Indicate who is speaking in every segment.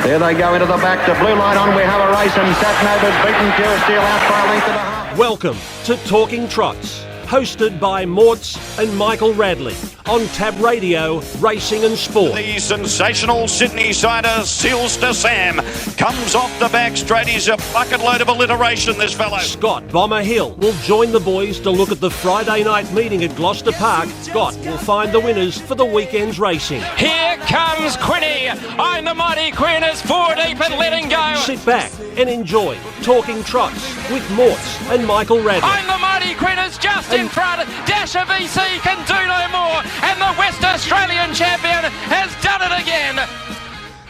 Speaker 1: There they go into the back. The blue line on. We have a race, and Satnova's beaten Pure Steel out by a length and a half.
Speaker 2: Welcome to Talking Trots, hosted by Morts and Michael Radley on Tab Radio, Racing and Sport.
Speaker 3: The sensational Sydney sider, Seals to Sam, comes off the back straight. He's a bucket load of alliteration, this fellow.
Speaker 2: Scott Bomber Hill will join the boys to look at the Friday night meeting at Gloucester Park. Scott will find the winners for the weekend's racing.
Speaker 4: Here comes Quinny. I'm the mighty Queen is 4 deep and letting go.
Speaker 2: Sit back and enjoy Talking Trots with Morts and Michael Radley.
Speaker 4: I'm the mighty Queen is just in front. Dasher VC can do no more. And the West Australian champion has done it again.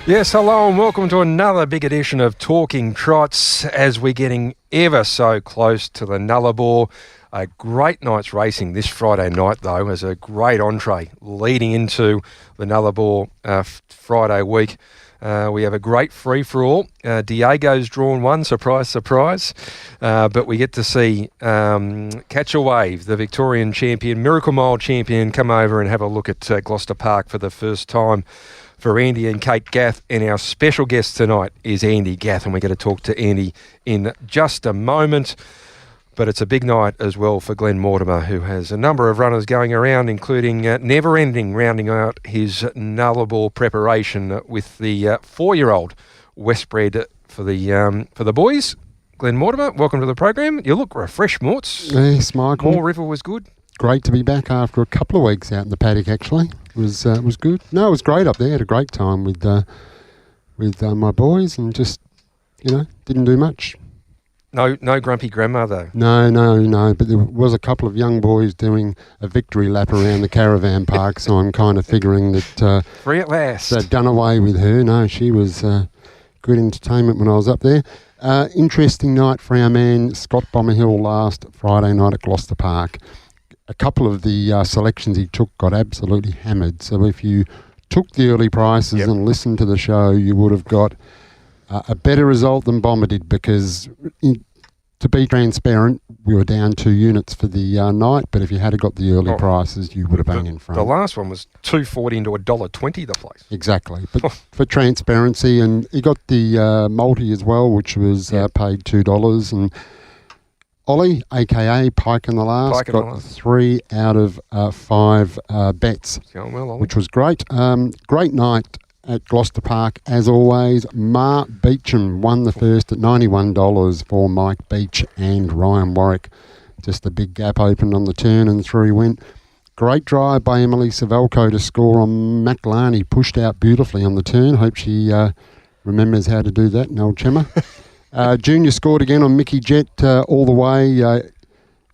Speaker 5: Yes, hello and welcome to another big edition of Talking Trots as we're getting ever so close to the Nullarbor. A great night's racing this Friday night, though, as a great entree leading into the Nullarbor Friday week. We have a great free-for-all. Diego's drawn one, surprise, surprise. But we get to see Catch a Wave, the Victorian champion, Miracle Mile champion, come over and have a look at Gloucester Park for the first time for Andy and Kate Gath. And our special guest tonight is Andy Gath, and we're going to talk to Andy in just a moment. But it's a big night as well for Glen Mortimer, who has a number of runners going around, including Never Ending, rounding out his Nullarbor preparation with the 4-year-old Westbred for the boys. Glen Mortimer, welcome to the program. You look refreshed, Morts.
Speaker 6: Yes, Michael.
Speaker 5: Moore River was good.
Speaker 6: Great to be back after a couple of weeks out in the paddock, actually. It was good. No, it was great up there. Had a great time with my boys and just, didn't do much.
Speaker 5: No grumpy grandmother.
Speaker 6: No. But there was a couple of young boys doing a victory lap around the caravan park, so I'm kind of figuring that...
Speaker 5: free at last.
Speaker 6: They'd done away with her. No, she was good entertainment when I was up there. Interesting night for our man Scott Bomberhill last Friday night at Gloucester Park. A couple of the selections he took got absolutely hammered. So if you took the early prices and listened to the show, you would have got... a better result than Bomber did because, to be transparent, we were down 2 units for the night, but if you had got the early prices, you would have been in front.
Speaker 5: The last one was $2.40 into $1.20 the place.
Speaker 6: Exactly. But for transparency, and he got the multi as well, which was paid $2. And Ollie, a.k.a. Pike in the Last, got 3 out of 5 bets,
Speaker 5: Going well, Ollie.
Speaker 6: which was great. Great night at Gloucester Park, as always. Mark Beecham won the first at $91 for Mike Beach and Ryan Warwick. Just a big gap opened on the turn and through he went. Great drive by Emily Savelko to score on McLarney. Pushed out beautifully on the turn. Hope she remembers how to do that in old Chemma. Junior scored again on Mickey Jet all the way.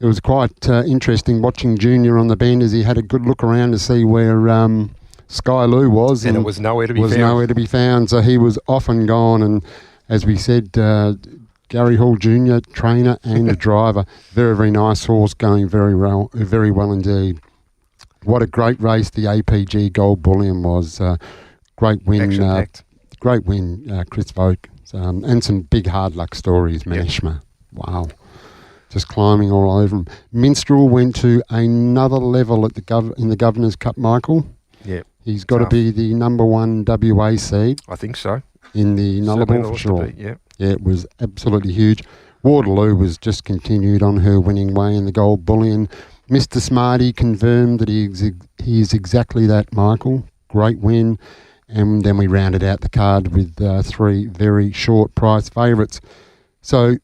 Speaker 6: It was quite interesting watching Junior on the bend as he had a good look around to see where... Sky Lou was,
Speaker 5: and it was nowhere to be found.
Speaker 6: So he was off and gone. And as we said, Gary Hall Jr., trainer and driver, very, very nice horse, going very well indeed. What a great race the APG Gold Bullion was. Great win, Chris Vogt, and some big hard luck stories. Manishma, wow, just climbing all over him. Minstrel went to another level at in the Governor's Cup, Michael.
Speaker 5: Yeah.
Speaker 6: He's got to be the number 1 WA seed.
Speaker 5: I think so.
Speaker 6: In the Nullarbor for sure.
Speaker 5: Yeah,
Speaker 6: it was absolutely huge. Waterloo was just continued on her winning way in the Gold Bullion. Mr. Smarty confirmed that he is exactly that, Michael. Great win. And then we rounded out the card with 3 very short price favourites. So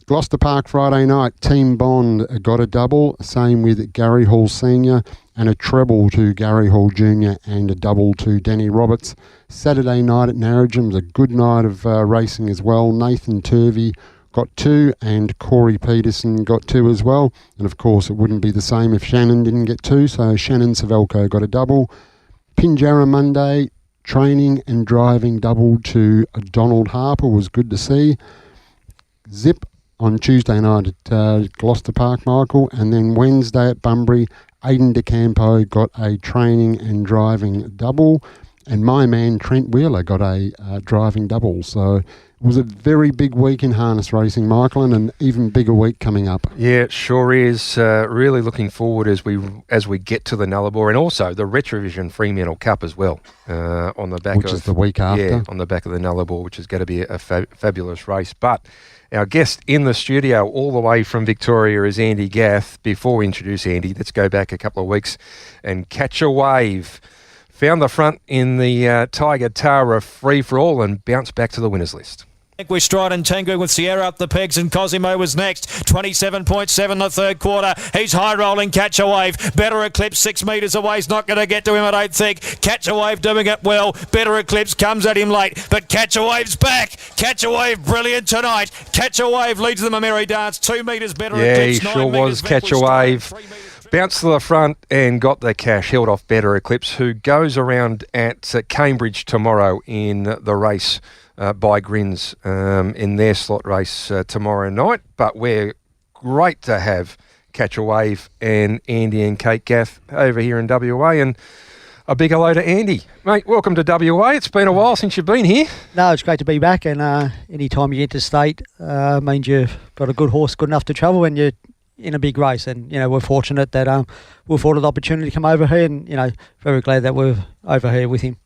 Speaker 6: Gloucester Park Friday night, Team Bond got a double. Same with Gary Hall Senior. And a treble to Gary Hall Jr. and a double to Danny Roberts. Saturday night at Narrogin was a good night of racing as well. Nathan Turvey got 2 and Corey Peterson got 2 as well. And of course it wouldn't be the same if Shannon didn't get 2, so Shannon Savelko got a double. Pinjarra Monday, training and driving double to Donald Harper was good to see. Zip on Tuesday night at Gloucester Park, Michael, and then Wednesday at Bunbury, Aidan DeCampo got a training and driving double, and my man Trent Wheeler got a driving double. So it was a very big week in harness racing, Michael, and an even bigger week coming up.
Speaker 5: Yeah, it sure is. Really looking forward as we get to the Nullarbor, and also the Retrovision Fremantle Cup as well, on the back
Speaker 6: which is the week after.
Speaker 5: Yeah, on the back of the Nullarbor, which is going to be a fabulous race. But our guest in the studio all the way from Victoria is Andy Gath. Before we introduce Andy, let's go back a couple of weeks and Catch a Wave. Found the front in the Tiger Tara free-for-all and bounced back to the winners list.
Speaker 7: We stride and Tengu with Sierra up the pegs, and Cosimo was next. 27.7 the third quarter. He's high rolling. Catch a Wave. Better Eclipse 6 metres away. He's not going to get to him, I don't think. Catch a Wave doing it well. Better Eclipse comes at him late, but Catch a Wave's back. Catch a Wave brilliant tonight. Catch a Wave leads them a merry dance. 2 metres Better Eclipse.
Speaker 5: Yeah, he sure was. Catch a Wave. Bounced to the front and got the cash, held off Better Eclipse, who goes around at Cambridge tomorrow in the race by Grins in their slot race tomorrow night. But we're great to have Catch a Wave and Andy and Kate Gath over here in WA. And a big hello to Andy. Mate, welcome to WA. It's been a while since you've been here.
Speaker 8: No, it's great to be back. And any time you interstate means you've got a good horse good enough to travel when you're in a big race. And, we're fortunate that we're afforded the opportunity to come over here, and, very glad that we're over here with him.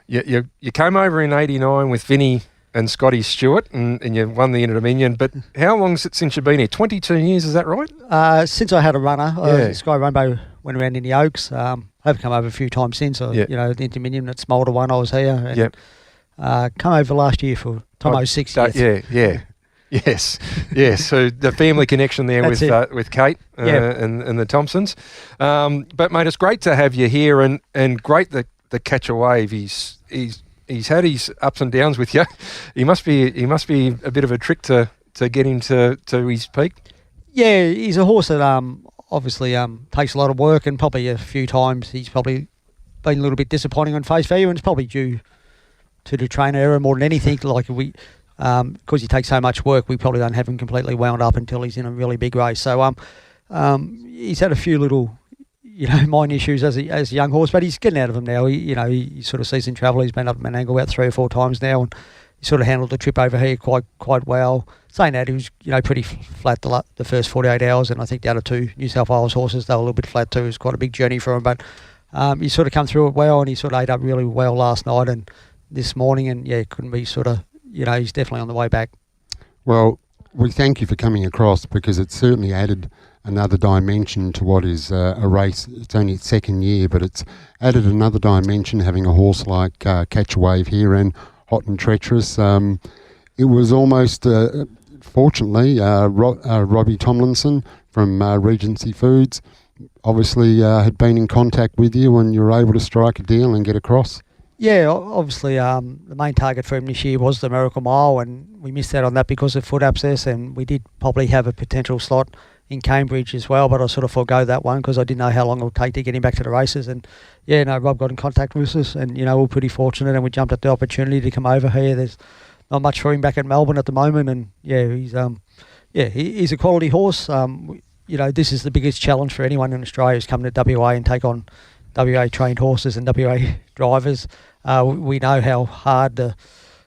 Speaker 8: You
Speaker 5: came over in 89 with Vinny and Scotty Stewart, and you won the Inter-Dominion. But how long is it since you've been here? 22 years, is that right?
Speaker 8: Since I had a runner, Sky Rainbow went around in the Oaks. I've come over a few times since. The Inter-Dominion at Smolder one, I was here. And, come over last year for Tomo's 60th.
Speaker 5: Yeah. Yes. So the family connection there with Kate and the Thompsons. But mate, it's great to have you here, and great that the Catch a Wave. He's had his ups and downs with you. He must be a bit of a trick to get him to his peak.
Speaker 8: Yeah, he's a horse that obviously takes a lot of work, and probably a few times he's probably been a little bit disappointing on face value, and it's probably due to the trainer error more than anything. Like because he takes so much work, we probably don't have him completely wound up until he's in a really big race. So he's had a few little minor issues as a young horse, but he's getting out of them now. He sort of seasoned travel. He's been up at Menangle about 3 or 4 times now, and he sort of handled the trip over here quite well. Saying that, he was pretty flat the first 48 hours, and I think the other 2 New South Wales horses, they were a little bit flat too. It was quite a big journey for him, but he sort of come through it well, and he sort of ate up really well last night and this morning, and couldn't be sort of he's definitely on the way back.
Speaker 6: Well, we thank you for coming across, because it's certainly added another dimension to what is a race. It's only its second year, but it's added another dimension having a horse like Catch a Wave here, and Hot and Treacherous. It was almost, fortunately, Robbie Tomlinson from Regency Foods obviously had been in contact with you, and you were able to strike a deal and get across.
Speaker 8: Yeah, obviously the main target for him this year was the Miracle Mile, and we missed out on that because of foot abscess, and we did probably have a potential slot in Cambridge as well, but I sort of forego that one because I didn't know how long it would take to get him back to the races. And Rob got in contact with us, and we're pretty fortunate, and we jumped at the opportunity to come over here. There's not much for him back in Melbourne at the moment, and he's a quality horse. This is the biggest challenge for anyone in Australia, is coming to WA and take on WA trained horses and WA drivers. We know how hard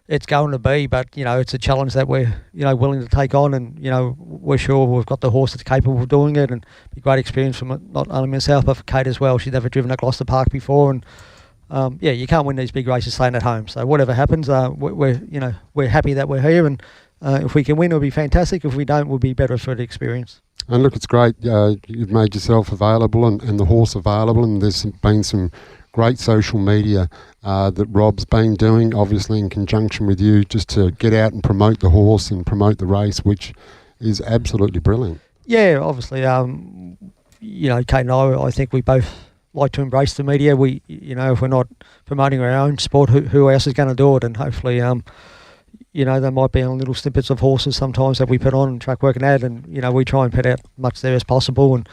Speaker 8: it's going to be, but it's a challenge that we're willing to take on, and we're sure we've got the horse that's capable of doing it, and it'll be a great experience for not only myself but for Kate as well. She's never driven at Gloucester Park before, and you can't win these big races staying at home. So whatever happens, we're happy that we're here, and if we can win, it'll be fantastic. If we don't, we'll be better for the experience.
Speaker 6: And look, it's great. You've made yourself available and the horse available, and there's been some great social media that Rob's been doing, obviously in conjunction with you, just to get out and promote the horse and promote the race, which is absolutely brilliant.
Speaker 8: Yeah, obviously, Kate and I think we both like to embrace the media. We, if we're not promoting our own sport, who else is going to do it? And hopefully, there might be little snippets of horses sometimes that we put on and track work and ad, and we try and put out much there as possible, and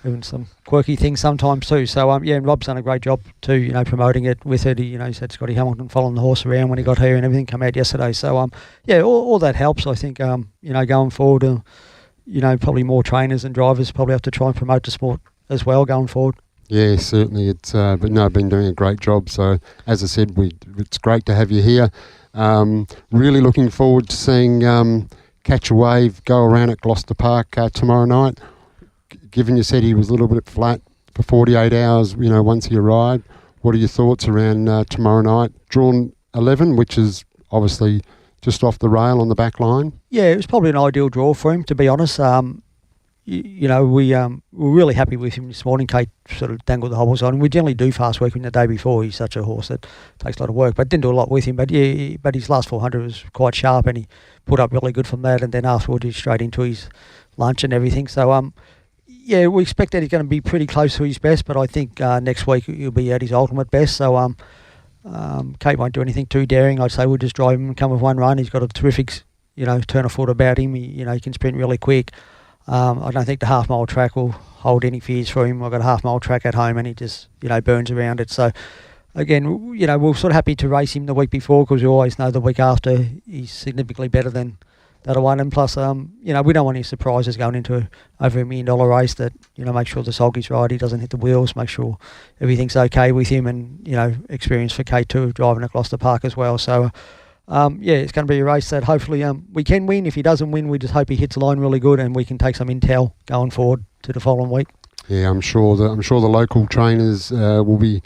Speaker 8: even some quirky things sometimes too. So and Rob's done a great job too, probmoting it with it. He's had Scotty Hamilton following the horse around when he got here and everything come out yesterday. So all that helps. I think going forward, probably more trainers and drivers probably have to try and promote the sport as well going forward.
Speaker 6: Yeah, certainly. It's been doing a great job. So, as I said, it's great to have you here. Really looking forward to seeing Catch a Wave go around at Gloucester Park tomorrow night. Given you said he was a little bit flat for 48 hours, once he arrived, what are your thoughts around tomorrow night? Drawn 11, which is obviously just off the rail on the back line.
Speaker 8: Yeah, it was probably an ideal draw for him, to be honest. We were really happy with him this morning. Kate sort of dangled the hobbles on him. We generally do fast work him the day before. He's such a horse that takes a lot of work, but didn't do a lot with him. But but his last 400 was quite sharp, and he put up really good from that. And then afterwards, he's straight into his lunch and everything. So we expect that he's going to be pretty close to his best. But I think next week he'll be at his ultimate best. So Kate won't do anything too daring. I'd say we'll just drive him and come with one run. He's got a terrific, turn of foot about him. He can sprint really quick. I don't think the half-mile track will hold any fears for him. I've got a half-mile track at home and he just, burns around it. So, again, we're sort of happy to race him the week before because we always know the week after he's significantly better than the other one. And plus, we don't want any surprises going into over $1 million race that, make sure the sulky's right, he doesn't hit the wheels, make sure everything's okay with him and, experience for K2 driving at Gloucester Park as well. So, it's going to be a race that hopefully we can win. If he doesn't win, we just hope he hits the line really good and we can take some intel going forward to the following week. Yeah,
Speaker 6: I'm sure the local trainers will be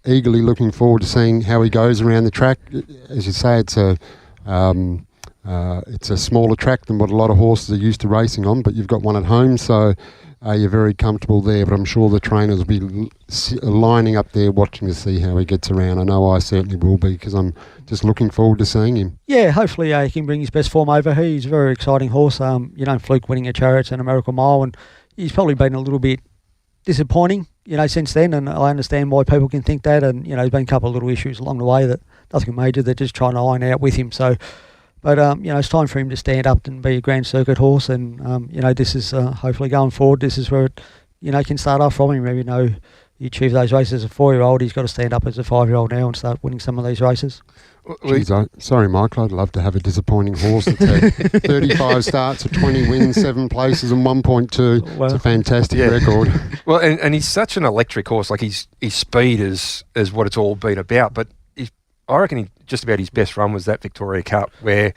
Speaker 6: eagerly looking forward to seeing how he goes around the track. As you say, it's a smaller track than what a lot of horses are used to racing on, but you've got one at home, so you're very comfortable there. But I'm sure the trainers will be lining up there watching to see how he gets around. I know I certainly will be because I'm just looking forward to seeing him. Yeah, hopefully he can bring his best form over here. He's a very exciting horse. Fluke winning a Chariots and a Miracle Mile, and he's probably been a little bit disappointing, since then, and I understand why people can think that, and, there's been a couple of little issues along the way that nothing major, they're just trying to iron out with him. So, but, it's time for him to stand up and be a Grand Circuit horse, and, this is hopefully going forward, this is where it, can start off from him. You achieve those races as a 4-year-old, he's got to stand up as a 5-year-old now and start winning some of these races. Sorry, Michael, I'd love to have a disappointing horse that's had 35 starts, 20 wins, 7 places and 1.2. Well, it's a fantastic record.
Speaker 5: Well, and he's such an electric horse. Like his speed is what it's all been about. But I reckon just about his best run was that Victoria Cup where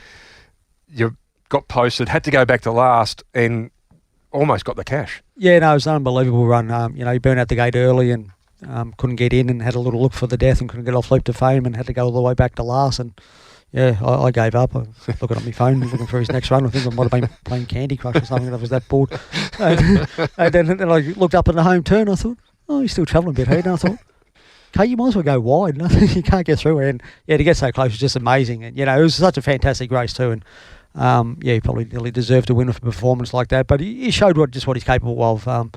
Speaker 5: you got posted, had to go back to last and almost got the cash. Yeah, no, it was an unbelievable run. He burned out the gate early and couldn't get in and had a little look for the death and couldn't get off Leap to Fame and had to go all the way back to last. And I gave up. I was looking at my phone looking for his next run. I think I might have been playing Candy Crush or something. I was that bored. And then I looked up in the home turn. I thought, he's still travelling a bit ahead. And I thought, okay, you might as well go wide. You can't get through it. And to get so close was just amazing. And it was such a fantastic race too. And he probably nearly deserved to win with a performance like that. But he showed what he's capable of.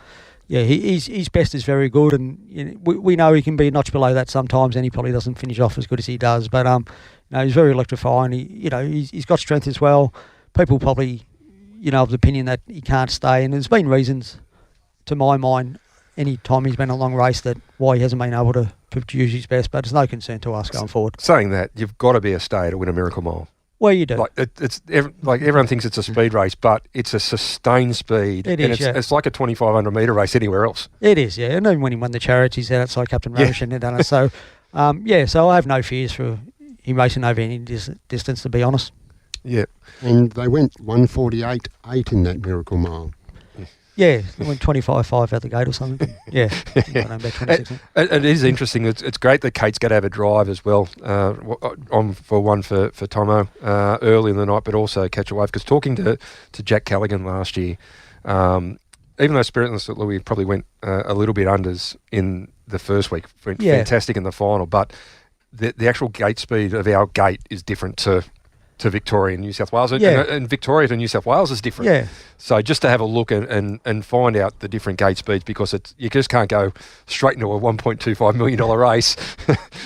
Speaker 5: His best is very good, and we know he can be a notch below that sometimes, and he probably doesn't finish off as good as he does. But he's very electrifying. He's got strength as well. People probably, of the opinion that he can't stay, and there's been reasons, to my mind, any time he's been a long race that why he hasn't been able to produce his best. But it's no concern to us going forward. Saying that, you've got to be a stayer to win a Miracle Mile.
Speaker 8: Well, you do.
Speaker 5: Like everyone thinks it's a speed race, but it's a sustained speed.
Speaker 8: It is,
Speaker 5: it's like a 2,500 metre race anywhere else.
Speaker 8: It is, yeah. And even when he won the Chariots, he's out outside Captain Rubbish and done it. So, so I have no fears for him racing over any distance, to be honest.
Speaker 6: Yeah. And they went 1:48.8 in that Miracle Mile.
Speaker 8: Yeah, they went 25.5 out the gate or something. Yeah.
Speaker 5: It is interesting. It's great that Kate's going to have a drive as well for Tomo early in the night, but also Catch a Wave. Because talking to Jack Callaghan last year, even though Spiritless Louis probably went a little bit unders in the first week, went fantastic in the final, but the actual gate speed of our gate is different to Victoria and New South Wales, and Victoria to New South Wales is different. Yeah. So just to have a look and find out the different gate speeds, because you just can't go straight into a $1.25 million race.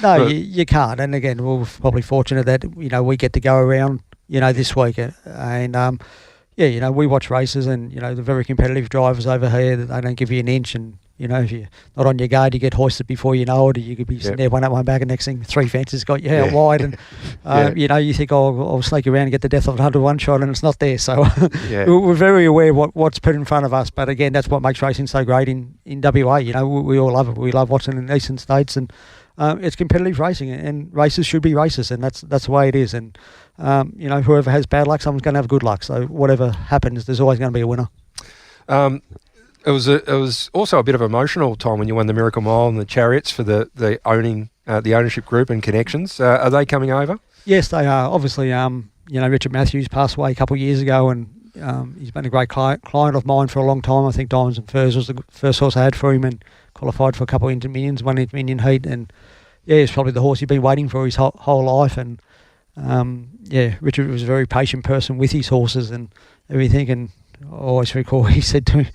Speaker 8: No, you can't. And again, we're probably fortunate that we get to go around this week, and we watch races, and the very competitive drivers over here that they don't give you an inch, and You know, if you're not on your guard, you get hoisted before you know it. Or you could be sitting there one up, one back, and next thing, 3 fences got you out wide. And, you know, you think, I'll sneak around and get the death of 101 shot, and it's not there. So we're very aware what's put in front of us. But again, that's what makes racing so great in WA. You know, we all love it. We love watching in the eastern states, and it's competitive racing, and races should be races, and that's the way it is. And, you know, whoever has bad luck, someone's going to have good luck. So whatever happens, there's always going to be a winner.
Speaker 5: It was also a bit of an emotional time when you won the Miracle Mile and the Chariots for the ownership group and connections. Are they coming over?
Speaker 8: Yes, they are. Obviously, you know, Richard Matthews passed away a couple of years ago, and he's been a great client of mine for a long time. I think Diamonds and Furs was the first horse I had for him, and qualified for a couple of Interminions, one Interminion heat, and it's probably the horse he's been waiting for his whole life. And Richard was a very patient person with his horses and everything. And I always recall he said to me,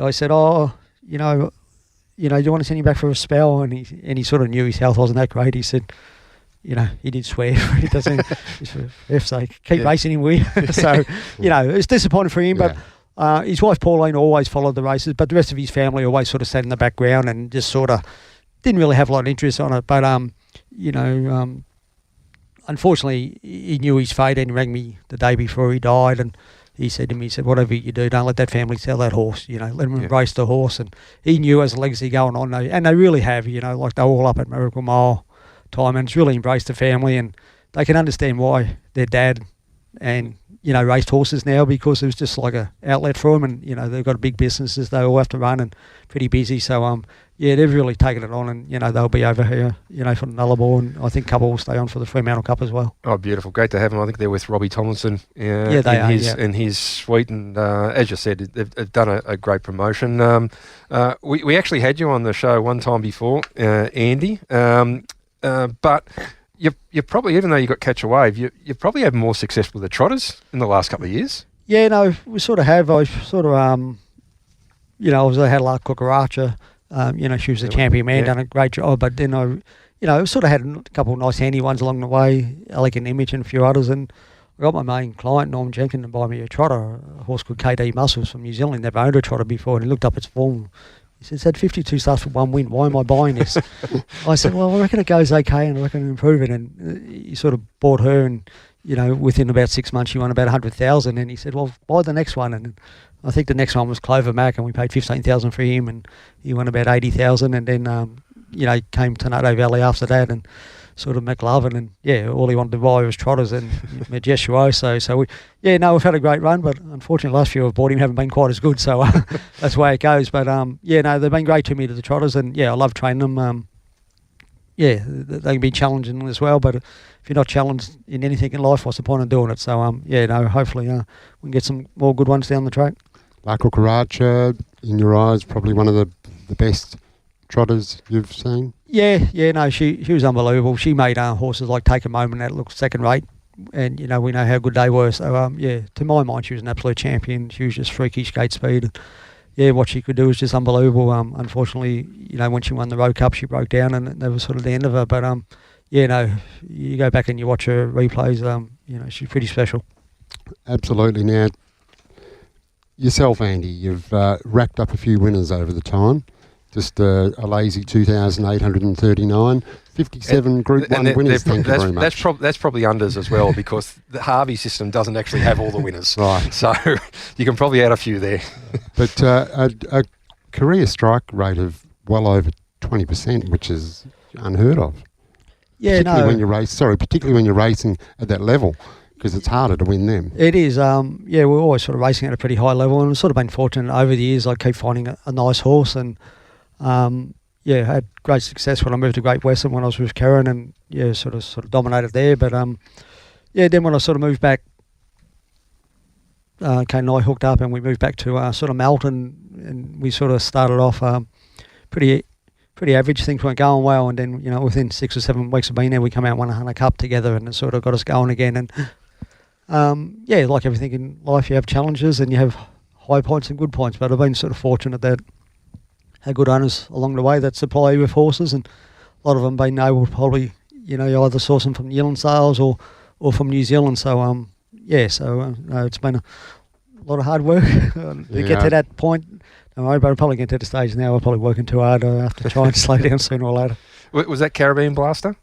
Speaker 8: I said, you know, do you want to send him back for a spell? And he sort of knew his health wasn't that great. He said, you know, he did swear. He doesn't, for F's sake, keep racing him, will you? So, you know, it's disappointing for him, but his wife Pauline always followed the races, but the rest of his family always sort of sat in the background and just sort of didn't really have a lot of interest on it. But, you know, unfortunately, he knew his fate and he rang me the day before he died, and he said to me, whatever you do, don't let that family sell that horse, you know, let them embrace the horse. And he knew as a legacy going on, and they really have, you know, like they're all up at Miracle Mile time, and it's really embraced the family, and they can understand why their dad and, you know, raced horses now, because it was just like a outlet for them, and, you know, they've got big businesses they all have to run and pretty busy. So, they've really taken it on, and, you know, they'll be over here, you know, for the Nullarbor, and I think a couple will stay on for the Fremantle Cup as well. Oh, beautiful. Great to have them. I think they're with Robbie Tomlinson in his suite, and as you said, they've done a great promotion. We actually had you on the show one time before, Andy, but you probably, even though you got Catch a Wave, you probably had more success with the Trotters in the last couple of years. Yeah, no, we sort of have. I sort of, you know, I had like Cucaracha. You know, she was the champion man, done a great job. But then I, you know, sort of had a couple of nice handy ones along the way, Elegant Image and a few others. And I got my main client, Norm Jenkins, to buy me a trotter, a horse called KD Muscles from New Zealand. Never owned a trotter before, and he looked up its form. He said, it's had 52 starts for one win. Why am I buying this? I said, well, I reckon it goes okay, and I reckon improve it. And he sort of bought her, and, you know, within about 6 months, she won about 100,000. And he said, well, buy the next one. And I think the next one was Clover Mac, and we paid 15,000 for him, and he won about 80,000. And then, you know, came Tornado Valley after that, and sort of McLovin, and all he wanted to buy was trotters and Majestuoso. So we've had a great run, but unfortunately, last few I've bought him haven't been quite as good. So that's the way it goes. But they've been great to me, to the trotters, and I love training them. They can be challenging as well, but if you're not challenged in anything in life, what's the point of doing it? So hopefully we can get some more good ones down the track. Like Cucaracha, in your eyes, probably one of the best trotters you've seen? She was unbelievable. She made horses like Take a Moment that looked second rate, and we know how good they were. So to my mind, she was an absolute champion. She was just freakish gate speed. And, what she could do was just unbelievable. Unfortunately, when she won the Road Cup, she broke down, and that was sort of the end of her. But you go back and you watch her replays. She's pretty special. Absolutely. Now, yourself, Andy, you've racked up a few winners over the time. Just a lazy 2,839, 57 Group 1 winners, thank you very much. That's probably unders as well, because the Harvey system doesn't actually have all the winners. Right. So you can probably add a few there. But a career strike rate of well over 20%, which is unheard of. Particularly when you're racing at that level, because it's harder to win them. It is. We're always sort of racing at a pretty high level, and I've sort of been fortunate over the years. I keep finding a nice horse, and had great success when I moved to Great Western when I was with Karen, and sort of dominated there. But then when I sort of moved back, Kane and I hooked up, and we moved back to sort of Melton, and we sort of started off pretty average. Things weren't going well, and then within 6 or 7 weeks of being there, we come out and won a Hunter Cup together, and it sort of got us going again. And like everything in life, you have challenges and you have high points and good points. But I've been sort of fortunate that had good owners along the way that supply you with horses, and a lot of them been able to probably you either source them from New Zealand sales or from New Zealand. So it's been a lot of hard work to get to that point don't worry, but I'm probably getting to the stage now. I'm probably working too hard. I have to try and slow down sooner or later.
Speaker 5: Was that Caribbean Blaster,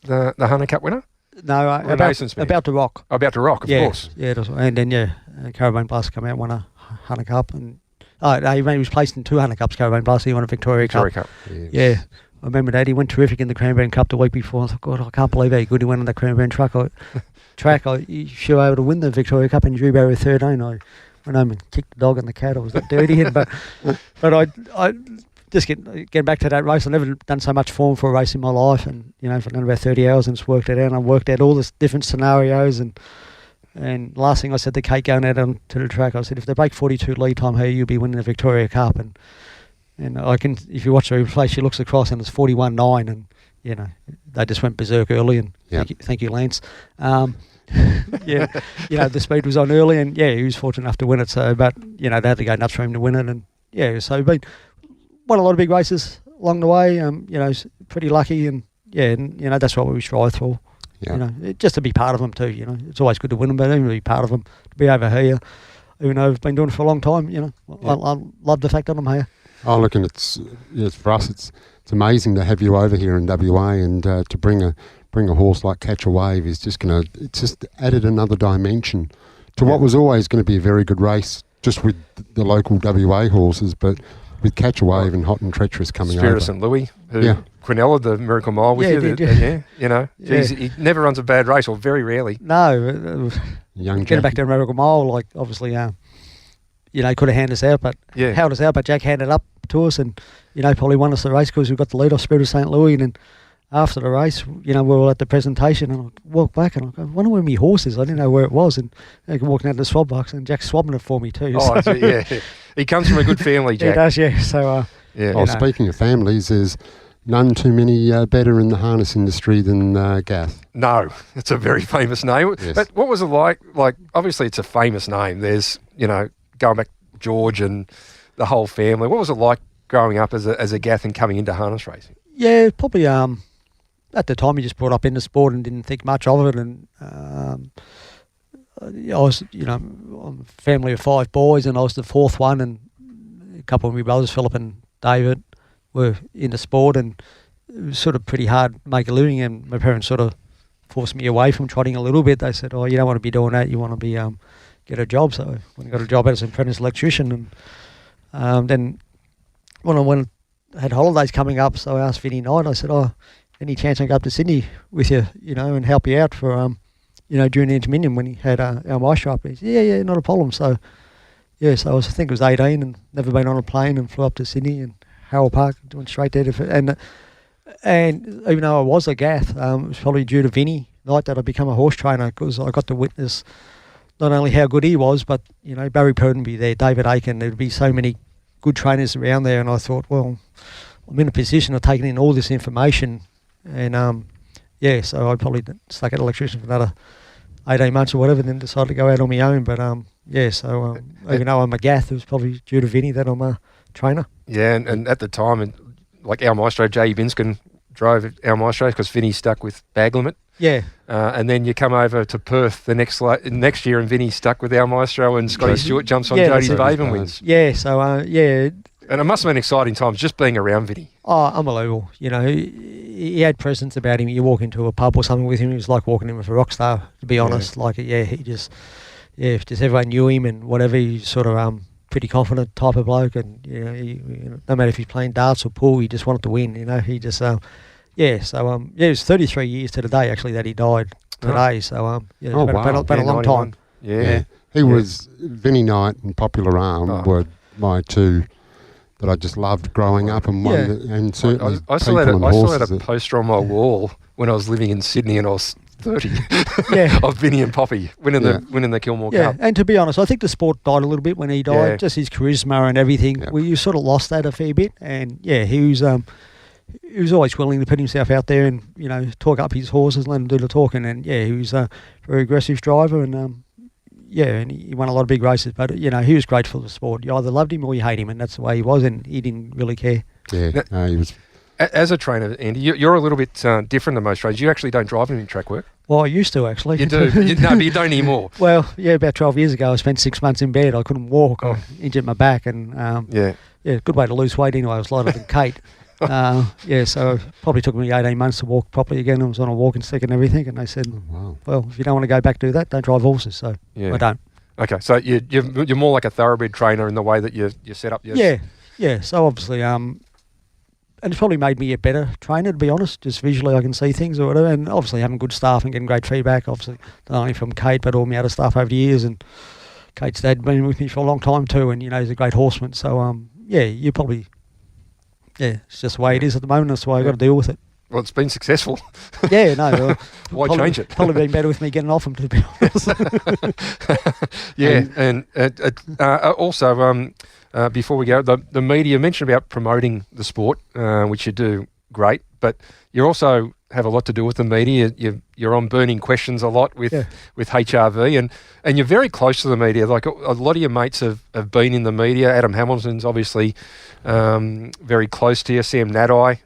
Speaker 5: the Hunter Cup winner?
Speaker 8: No, about to rock.
Speaker 5: Oh, About to Rock, of course.
Speaker 8: Yeah, and then Caribbean Blaster come out, won a Hunter Cup, and he was placed in 2 Hunter Cups. Caribbean Blaster, he won a Victoria Cup.
Speaker 6: Yes.
Speaker 8: Yeah, I remember that. He went terrific in the Cranbourne Cup the week before. I thought, God, I can't believe how good he went on the Cranbourne track. He should be able to win the Victoria Cup, and Drew Barry 13. I went home and kicked the dog and the cat. I was that dirty, but I just getting back to that race. I've never done so much form for a race in my life, and I've done about 30 hours and just worked it out. And I worked out all the different scenarios, and last thing I said to Kate going out onto the track, I said, if they break 42 lead time here, you'll be winning the Victoria Cup. And I can, if you watch the replay, she looks across and it's 41.9, and they just went berserk early. And thank you, Lance. The speed was on early, and he was fortunate enough to win it. So, but they had to go nuts for him to win it, and so but won a lot of big races along the way. Pretty lucky, and that's what we strive for. Yeah. Just to be part of them too. It's always good to win them, but even to be part of them, to be over here, even though I've been doing it for a long time. I love the fact that I'm here.
Speaker 6: Oh, look, and it's for us. It's amazing to have you over here in WA, and to bring a horse like Catch a Wave is just it's just added another dimension to what was always going to be a very good race, just with the local WA horses, but with Catch a Wave and Hot and Treacherous coming over.
Speaker 5: Spirit of St. Louis, Quinella, the Miracle Mile with you. He never runs a bad race, or very rarely.
Speaker 8: No, getting back to the Miracle Mile, obviously, could have handed us out, but held us out, but Jack handed up to us, and probably won us the race because we got the lead off Spirit of St. Louis. And after the race, we were all at the presentation, and I walked back and I wonder where my horse is. I didn't know where it was, and I walked out to the swab box, and Jack's swabbing it for me too.
Speaker 5: He comes from a good family, Jack.
Speaker 8: He does, yeah. So,
Speaker 6: speaking of families, there's none too many better in the harness industry than Gath.
Speaker 5: No, it's a very famous name.
Speaker 6: Yes.
Speaker 5: But what was it like? Like, obviously, it's a famous name. There's, going back George and the whole family. What was it like growing up as a Gath and coming into harness racing?
Speaker 8: Yeah, probably. At the time, you just brought up into sport and didn't think much of it. And I was, I'm a family of 5 boys, and I was the 4th one. And a couple of my brothers, Philip and David, were into sport, and it was sort of pretty hard to make a living. And my parents sort of forced me away from trotting a little bit. They said, "Oh, you don't want to be doing that. You want to be get a job." So when I got a job as an apprentice electrician, and then when I had holidays coming up, so I asked Vinny Knight. I said, "Oh, any chance I can go up to Sydney with you, and help you out for, during the intermediate when he had our maestro up?" He said, yeah, not a problem. So, so I think it was 18 and never been on a plane, and flew up to Sydney and Harold Park, doing straight there. And even though I was a Gath, it was probably due to Vinny Knight that I become a horse trainer, because I got to witness not only how good he was, but, Barry Purdenby there, David Aiken, there'd be so many good trainers around there. And I thought, well, I'm in a position of taking in all this information. And so I probably stuck at electrician for another 18 months or whatever, and then decided to go out on my own. But even though I'm a Gath, it was probably due to Vinny that I'm a trainer.
Speaker 5: Yeah, and at the time, like our maestro, J.E. Binskin, drove our maestro because Vinny stuck with bag limit.
Speaker 8: Yeah.
Speaker 5: And then you come over to Perth the next year, and Vinny stuck with our maestro, and Scotty Stewart jumps on Jody's Babe and wins.
Speaker 8: Yeah, so,
Speaker 5: And it must have been exciting times just being around Vinny.
Speaker 8: Oh, unbelievable. He had presence about him. You walk into a pub or something with him, it was like walking in with a rock star, to be honest. If everyone knew him and whatever, he's sort of pretty confident type of bloke. And, no matter if he's playing darts or pool, he just wanted to win, he just, it was 33 years to the day, actually, that he died today. So, it's been a long time.
Speaker 5: Yeah.
Speaker 6: He was, Vinny Knight and Popular Arm were my 2 that I just loved growing up, and and certainly
Speaker 5: I still had a poster on my wall when I was living in Sydney, and I was 30 of Vinny and Poppy winning the Kilmore Cup.
Speaker 8: And to be honest, I think the sport died a little bit when he died.
Speaker 5: Yeah.
Speaker 8: Just his charisma and everything. You sort of lost that a fair bit. And he was always willing to put himself out there and talk up his horses, let him do the talking. And he was a very aggressive driver, and and he won a lot of big races, but he was great for the sport. You either loved him or you hate him, and that's the way he was, and he didn't really care.
Speaker 6: Yeah, he was
Speaker 5: As a trainer, Andy, you're a little bit different than most trainers. You actually don't drive any track work.
Speaker 8: Well, I used to, actually.
Speaker 5: You do? No, but you don't anymore.
Speaker 8: Well, yeah, about 12 years ago, I spent 6 months in bed. I couldn't walk. I injured my back, and
Speaker 5: Yeah,
Speaker 8: good way to lose weight anyway. I was lighter than Kate. So it probably took me 18 months to walk properly again. I was on a walking stick and everything, and they said,
Speaker 6: Wow.
Speaker 8: well, if you don't want to go back to do that, don't drive horses. So
Speaker 5: yeah.
Speaker 8: I don't.
Speaker 5: Okay, so you're more like a thoroughbred trainer in the way that you set up your...
Speaker 8: Yeah. So obviously, and it's probably made me a better trainer, to be honest. Just visually, I can see things or whatever, and obviously having good staff and getting great feedback. Obviously, not only from Kate, but all my other staff over the years. And Kate's dad been with me for a long time too, and he's a great horseman. So you probably, it's just the way it is at the moment. That's the way I've got to deal with it.
Speaker 5: Well, it's been successful.
Speaker 8: Yeah, no.
Speaker 5: Why
Speaker 8: probably,
Speaker 5: change it?
Speaker 8: Probably been better with me getting off them, to be honest.
Speaker 5: Yeah, and also, before we go, the media mentioned about promoting the sport, which you do great, but you also have a lot to do with the media. You're on Burning Questions a lot with HRV, and you're very close to the media. Like a lot of your mates have been in the media. Adam Hamilton's obviously very close to you. Sam Nadai.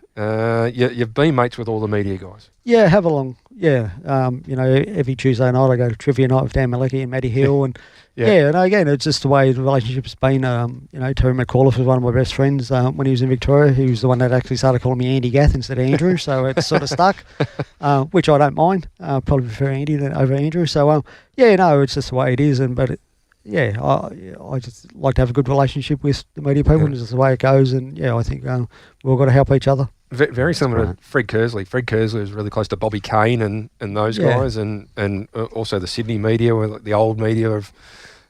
Speaker 5: You've been mates with all the media guys. Yeah,
Speaker 8: have a long. Yeah, every Tuesday night I go to trivia night with Dan Malecki and Matty Hill, and and again it's just the way the relationship's been. Terry McAuliffe was one of my best friends when he was in Victoria. He was the one that actually started calling me Andy Gath instead of Andrew, so it's sort of stuck, which I don't mind. Probably prefer Andy over Andrew. So it's just the way it is, I just like to have a good relationship with the media people, and it's just the way it goes. And I think we've all got to help each other.
Speaker 5: Very similar to Fred Kersley. Fred Kersley was really close to Bobby Kane and those guys, and also the Sydney media, or the old media of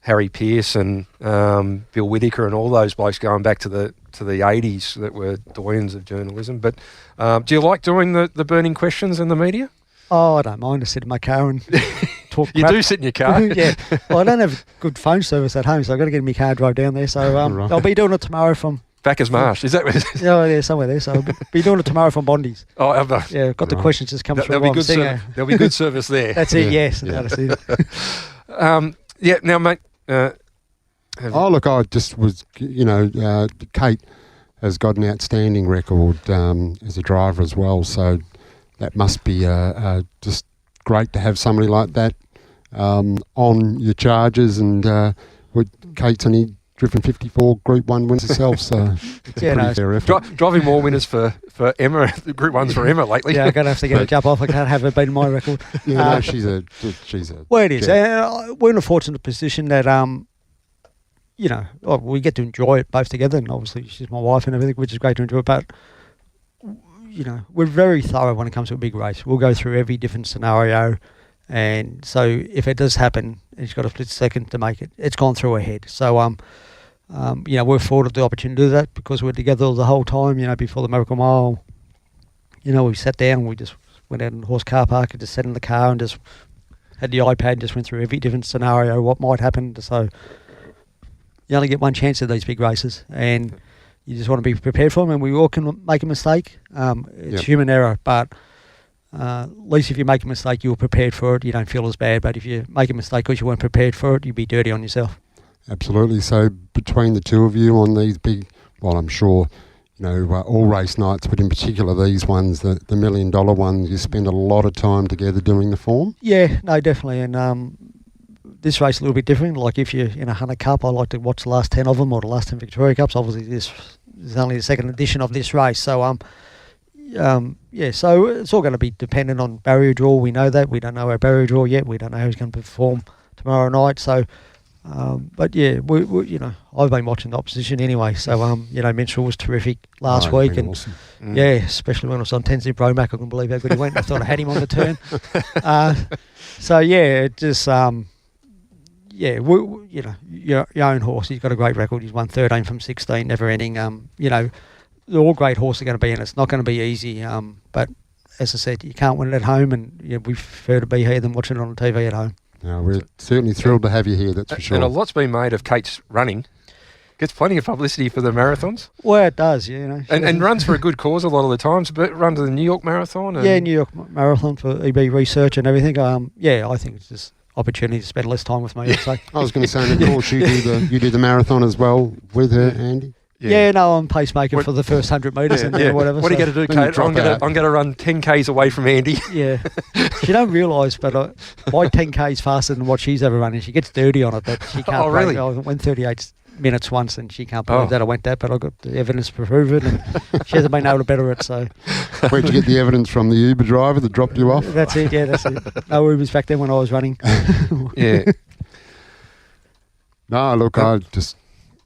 Speaker 5: Harry Pearce and Bill Whittaker and all those blokes going back to the 80s that were doyens of journalism. But do you like doing the Burning Questions in the media?
Speaker 8: Oh, I don't mind. I sit in my car and talk crap.
Speaker 5: You do sit in your car?
Speaker 8: Yeah. Well, I don't have good phone service at home, so I've got to get in my car and drive down there. So I'll be doing it tomorrow from...
Speaker 5: Bacchus Marsh, is that where it is?
Speaker 8: Yeah, somewhere there. So I'll be doing it tomorrow from Bondi's.
Speaker 5: Oh,
Speaker 8: yeah, got the questions just come through.
Speaker 5: There'll be good service there.
Speaker 8: That's it, yes. Yeah. That's it.
Speaker 5: Now, mate...
Speaker 6: look, I just was, Kate has got an outstanding record as a driver as well, so that must be just great to have somebody like that on your charges, and Kate's only driven 54 Group 1 wins herself, so it's a pretty fair effort.
Speaker 5: Driving more winners for Emma, Group 1s for Emma lately.
Speaker 8: Yeah, I'm going to have to get a jump off. I can't have her beating my record.
Speaker 6: She's a...
Speaker 8: Well, it is. We're in a fortunate position that, we get to enjoy it both together, and obviously she's my wife and everything, which is great to enjoy, but, we're very thorough when it comes to a big race. We'll go through every different scenario, and so if it does happen, and she's got a split second to make it, it's gone through her head. So, we're afforded the opportunity to do that because we're together the whole time, before the Miracle Mile. We sat down, we just went out in the horse car park and just sat in the car and just had the iPad and just went through every different scenario, what might happen. So you only get one chance at these big races, and you just want to be prepared for them, and we all can make a mistake. It's human error, but at least if you make a mistake, you're prepared for it. You don't feel as bad, but if you make a mistake because you weren't prepared for it, you'd be dirty on yourself.
Speaker 6: Absolutely. So between the two of you on these big, well, I'm sure, all race nights, but in particular these ones, the $1 million ones, you spend a lot of time together doing the form?
Speaker 8: Yeah, no, definitely. And this race is a little bit different. Like if you're in a Hunter Cup, I like to watch the last 10 of them, or the last 10 Victoria Cups. Obviously, this is only the second edition of this race. So, so it's all going to be dependent on barrier draw. We know that. We don't know our barrier draw yet. We don't know who's going to perform tomorrow night. So, I've been watching the opposition anyway. So, Minstrel was terrific last week, and
Speaker 6: awesome.
Speaker 8: Especially when it was on Tenzin Bromack, I couldn't believe how good he went. I thought I had him on the turn. It just, your own horse. He's got a great record. He's won 13 from 16, never ending. They're all great horses are going to be in. It's not going to be easy. But as I said, you can't win it at home, and we prefer to be here than watching it on TV at home.
Speaker 6: No, we're certainly thrilled to have you here, that's for sure.
Speaker 5: And a lot's been made of Kate's running. Gets plenty of publicity for the marathons.
Speaker 8: Well, it does,
Speaker 5: And runs for a good cause a lot of the times, but runs the New York Marathon.
Speaker 8: New York Marathon for EB research and everything. I think it's just opportunity to spend less time with me, I'd say.
Speaker 6: I was going to say, and of course, you do the marathon as well with her, Andy.
Speaker 8: Yeah, no, I'm pacemaker for the first 100 metres and then whatever.
Speaker 5: What are you going to do, Kate? I'm going to run 10 Ks away from Andy.
Speaker 8: Yeah. She don't realise, but my 10 Ks faster than what she's ever running. She gets dirty on it, but she can't.
Speaker 5: Oh, really?
Speaker 8: I went 38 minutes once and she can't believe that I went that, but I got the evidence to prove it and she hasn't been able to better it. So
Speaker 6: where'd you get the evidence from? The Uber driver that dropped you off?
Speaker 8: That's it, yeah, that's it. No Ubers back then when I was running.
Speaker 5: Yeah.
Speaker 6: No, look, I just...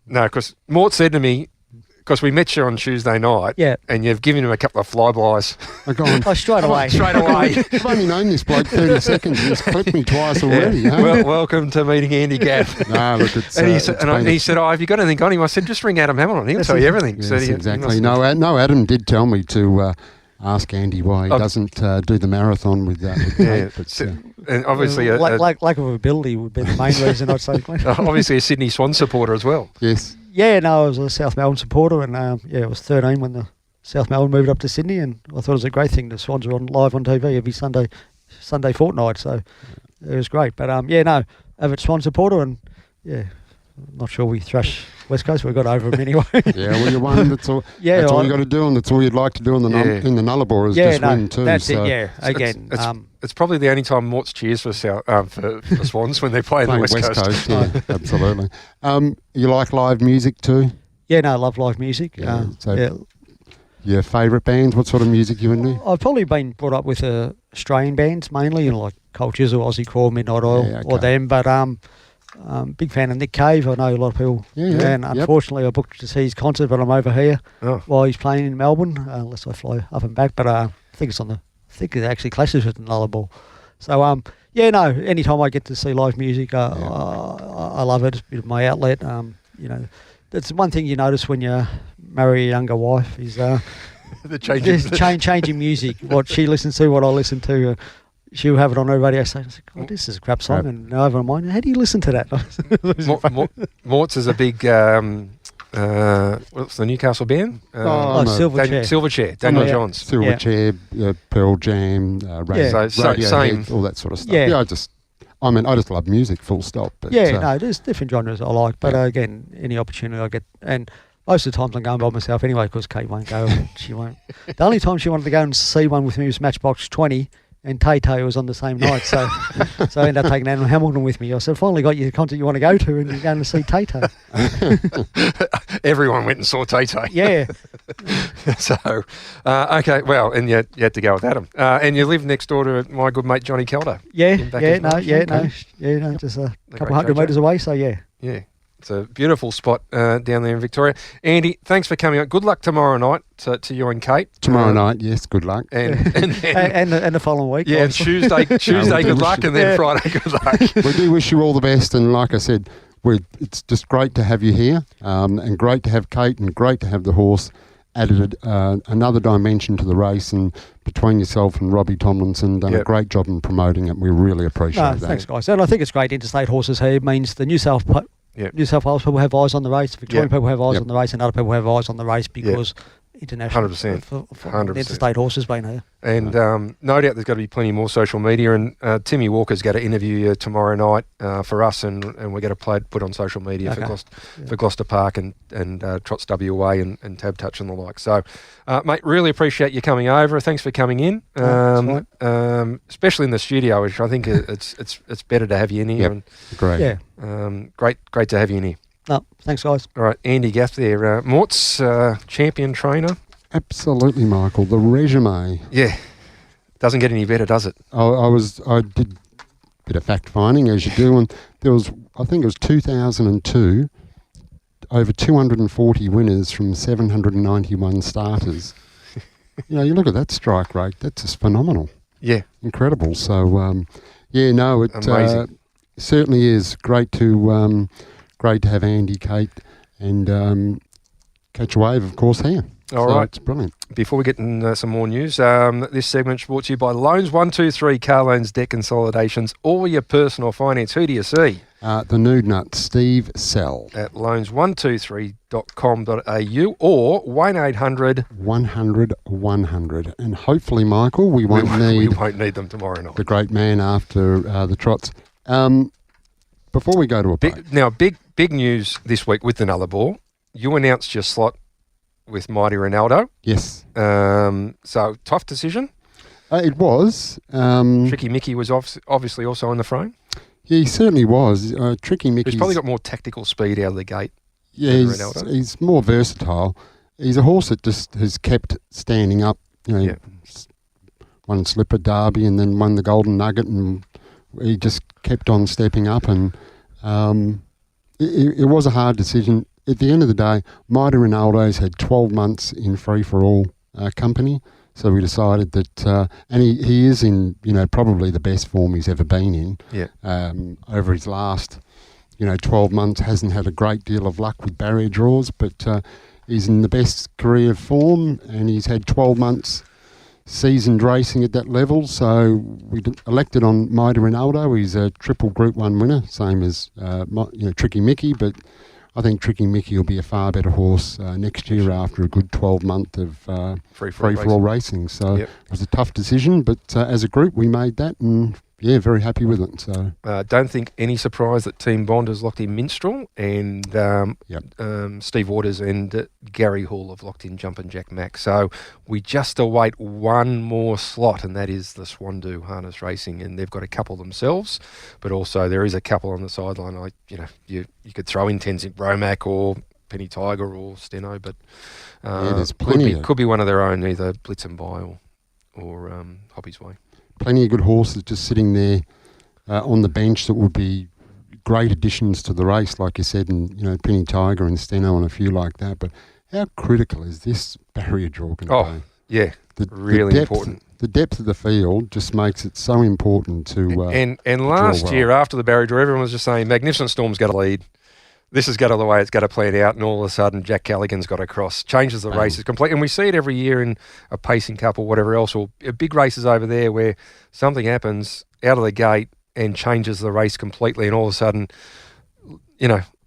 Speaker 5: No, because Mort said to me, because we met you on Tuesday night, and you've given him a couple of flybys.
Speaker 8: Straight away.
Speaker 5: Straight away.
Speaker 6: I've only known this bloke 30 seconds and he's clipped me twice already.
Speaker 5: Yeah. Well, welcome to meeting Andy Gath.
Speaker 6: No, look, it's...
Speaker 5: And he said, have you got anything on him? I said, just ring Adam Hamilton. He'll tell you everything.
Speaker 6: Yes,
Speaker 5: so
Speaker 6: exactly. No, Adam did tell me to ask Andy why he doesn't do the marathon with Kate, but,
Speaker 5: and obviously...
Speaker 8: lack of ability would be the main reason I'd say.
Speaker 5: Obviously a Sydney Swan supporter as well.
Speaker 6: Yes.
Speaker 8: Yeah, no, I was a South Melbourne supporter, and I was 13 when the South Melbourne moved up to Sydney, and I thought it was a great thing. The Swans were live on TV every Sunday fortnight, so it was great. But avid Swan supporter, and I'm not sure we thrash West Coast. We got over them anyway.
Speaker 6: Yeah, well, you won. That's all. Yeah, that's all you got to do, and that's all you'd like to do in the Nullarbor is just win too.
Speaker 8: That's
Speaker 6: so.
Speaker 8: it. Yeah, again.
Speaker 5: It's probably the only time Mort's cheers for the Swans when they play in the West Coast.
Speaker 6: Yeah, absolutely. You like live music too?
Speaker 8: Yeah, no, I love live music.
Speaker 6: Your favourite bands? What sort of music you into?
Speaker 8: I've probably been brought up with Australian bands mainly, like Cultures or Aussie Core, Midnight Oil, or them. But big fan of Nick Cave. I know a lot of people. And unfortunately, I booked to see his concert, but I'm over here while he's playing in Melbourne, unless I fly up and back. But I think it's I think it actually clashes with the Nullarbor. So anytime I get to see live music, I love it. It's a bit of my outlet. That's one thing you notice when you marry a younger wife is changing music. What she listens to, what I listen to. She'll have it on her radio saying, "God, this is a crap song," and over mine. How do you listen to that?
Speaker 5: Mort's is a big. What's the Newcastle band?
Speaker 8: Silverchair.
Speaker 5: Daniel Johns.
Speaker 6: Silverchair, Pearl Jam,
Speaker 5: same.
Speaker 6: All that sort of stuff.
Speaker 8: Yeah.
Speaker 6: I just love music, full stop. But,
Speaker 8: there's different genres I like, but again, any opportunity I get, and most of the times I'm going by myself anyway because Kate won't go. She won't. The only time she wanted to go and see one with me was Matchbox 20. And Tay-Tay was on the same night, so I ended up taking Adam Hamilton with me. I said, finally got you the concert you want to go to, and you're going to see Tay-Tay.
Speaker 5: Everyone went and saw Tay-Tay.
Speaker 8: Yeah.
Speaker 5: So, okay, well, and you had to go with Adam. And you live next door to my good mate Johnny Calder.
Speaker 8: Just a couple hundred metres away, so yeah.
Speaker 5: Yeah. It's a beautiful spot down there in Victoria. Andy, thanks for coming on. Good luck tomorrow night to you and Kate.
Speaker 6: Tomorrow night, yes, good luck.
Speaker 8: And the following week.
Speaker 5: Yeah, Tuesday good luck, and then Friday good luck.
Speaker 6: We do wish you all the best, and like I said, it's just great to have you here, and great to have Kate, and great to have the horse added another dimension to the race, and between yourself and Robbie Tomlinson done a great job in promoting it. We really appreciate that.
Speaker 8: Thanks, guys. And I think it's great interstate horses here. It means the New South Wales people have eyes on the race, Victorian people have eyes on the race, and other people have eyes on the race because international
Speaker 5: 100%.
Speaker 8: interstate horses being here.
Speaker 5: And no doubt there's got to be plenty more social media, and Timmy Walker's going to interview you tomorrow night for us, and we're going to put on social media for Gloucester Park and Trots WA and Tab Touch and the like. So, mate, really appreciate you coming over. Thanks for coming in, especially in the studio, which I think it's better to have you in here.
Speaker 6: Great.
Speaker 8: Yeah.
Speaker 5: Great to have you in here.
Speaker 8: No, thanks, guys.
Speaker 5: All right, Andy Gath there. Mort's champion trainer.
Speaker 6: Absolutely, Michael. The resume.
Speaker 5: Yeah. Doesn't get any better, does it?
Speaker 6: I did a bit of fact finding, as you do, and there was, I think it was 2002, over 240 winners from 791 starters. You look at that strike rate, that's just phenomenal.
Speaker 5: Yeah.
Speaker 6: Incredible. So, it
Speaker 5: amazing.
Speaker 6: Certainly is great to have Andy, Kate, and Catch a Wave, of course, here.
Speaker 5: All right.
Speaker 6: It's brilliant.
Speaker 5: Before we get in some more news, this segment's brought to you by Loans 123 Car Loans Debt Consolidations. All your personal finance. Who do you see?
Speaker 6: The nude nut, Steve Sell.
Speaker 5: At loans123.com.au or 1800
Speaker 6: 100 100. And hopefully, Michael, we won't
Speaker 5: need them tomorrow night.
Speaker 6: The great man after the Trots. Before we go to a break.
Speaker 5: Big news this week with the Nullarbor. you announced your slot with Mighty Ronaldo.
Speaker 6: Yes.
Speaker 5: So tough decision.
Speaker 6: It was.
Speaker 5: Tricky Mickey was obviously also in the frame.
Speaker 6: Yeah, he certainly was. Tricky Mickey.
Speaker 5: He's probably got more tactical speed out of the gate.
Speaker 6: Yeah, he's more versatile. He's a horse that just has kept standing up. Won Slipper Derby and then won the Golden Nugget, and he just kept on stepping up. And it was a hard decision. At the end of the day, Mighty Ronaldo's had 12 months in free-for-all company. So we decided that, and he is in, probably the best form he's ever been in.
Speaker 5: Yeah.
Speaker 6: Over his last, 12 months, hasn't had a great deal of luck with barrier draws, but he's in the best career form, and he's had 12 months seasoned racing at that level. So we elected on Mighty Ronaldo. He's a triple Group 1 winner, same as Tricky Mickey, but I think Tricky Mickey will be a far better horse next year after a good 12 month of free-for-all racing. So it was a tough decision, but as a group we made that, and very happy with it. So
Speaker 5: don't think any surprise that Team Bond has locked in Minstrel, and Steve Waters and Gary Hall have locked in Jumpin' Jack Max. So we just await one more slot, and that is the Swandu Harness Racing, and they've got a couple themselves, but also there is a couple on the sideline. You could throw in Tenzing Bromac or Penny Tiger or Steno, but
Speaker 6: there's plenty.
Speaker 5: Could be one of their own, either Blitz and Buy or Hobby's Way.
Speaker 6: Plenty of good horses just sitting there on the bench that would be great additions to the race, like you said, and Penny Tiger and Steno and a few like that. But how critical is this barrier draw going to be?
Speaker 5: Yeah, really important.
Speaker 6: The depth of the field just makes it so important to.
Speaker 5: And last year after the barrier draw, everyone was just saying Magnificent Storm's got to lead. This has got to the way it's got to play it out, and all of a sudden Jack Callaghan's got to cross, changes the races completely. And we see it every year in a pacing cup or whatever else, or big races over there where something happens out of the gate and changes the race completely, and all of a sudden,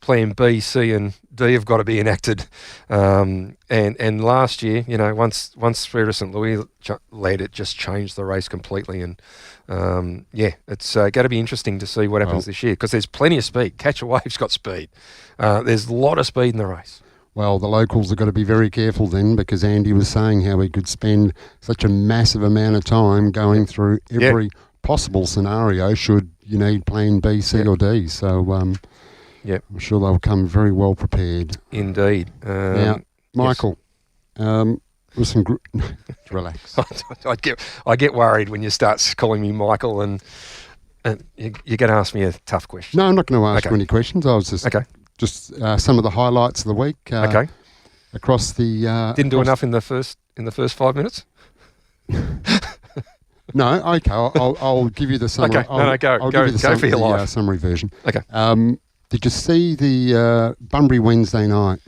Speaker 5: plan B, C, and D have got to be enacted. And last year, once Spirit St. Louis led, it just changed the race completely. And it's going to be interesting to see what happens this year, because there's plenty of speed. Catch a Wave's got speed. There's a lot of speed in the race.
Speaker 6: Well, the locals have got to be very careful then, because Andy was saying how we could spend such a massive amount of time going through every possible scenario should you need plan B, C or D. So I'm sure they'll come very well prepared.
Speaker 5: Indeed.
Speaker 6: Now, Michael, with some relax.
Speaker 5: I get worried when you start calling me Michael, and you're going to ask me a tough question.
Speaker 6: No, I'm not going to ask you any questions. I was just some of the highlights of the week. Across the
Speaker 5: didn't do enough in the first 5 minutes.
Speaker 6: No, okay. I'll give you the summary.
Speaker 5: Okay, go for your life.
Speaker 6: Summary version.
Speaker 5: Okay.
Speaker 6: Did you see the Bunbury Wednesday night?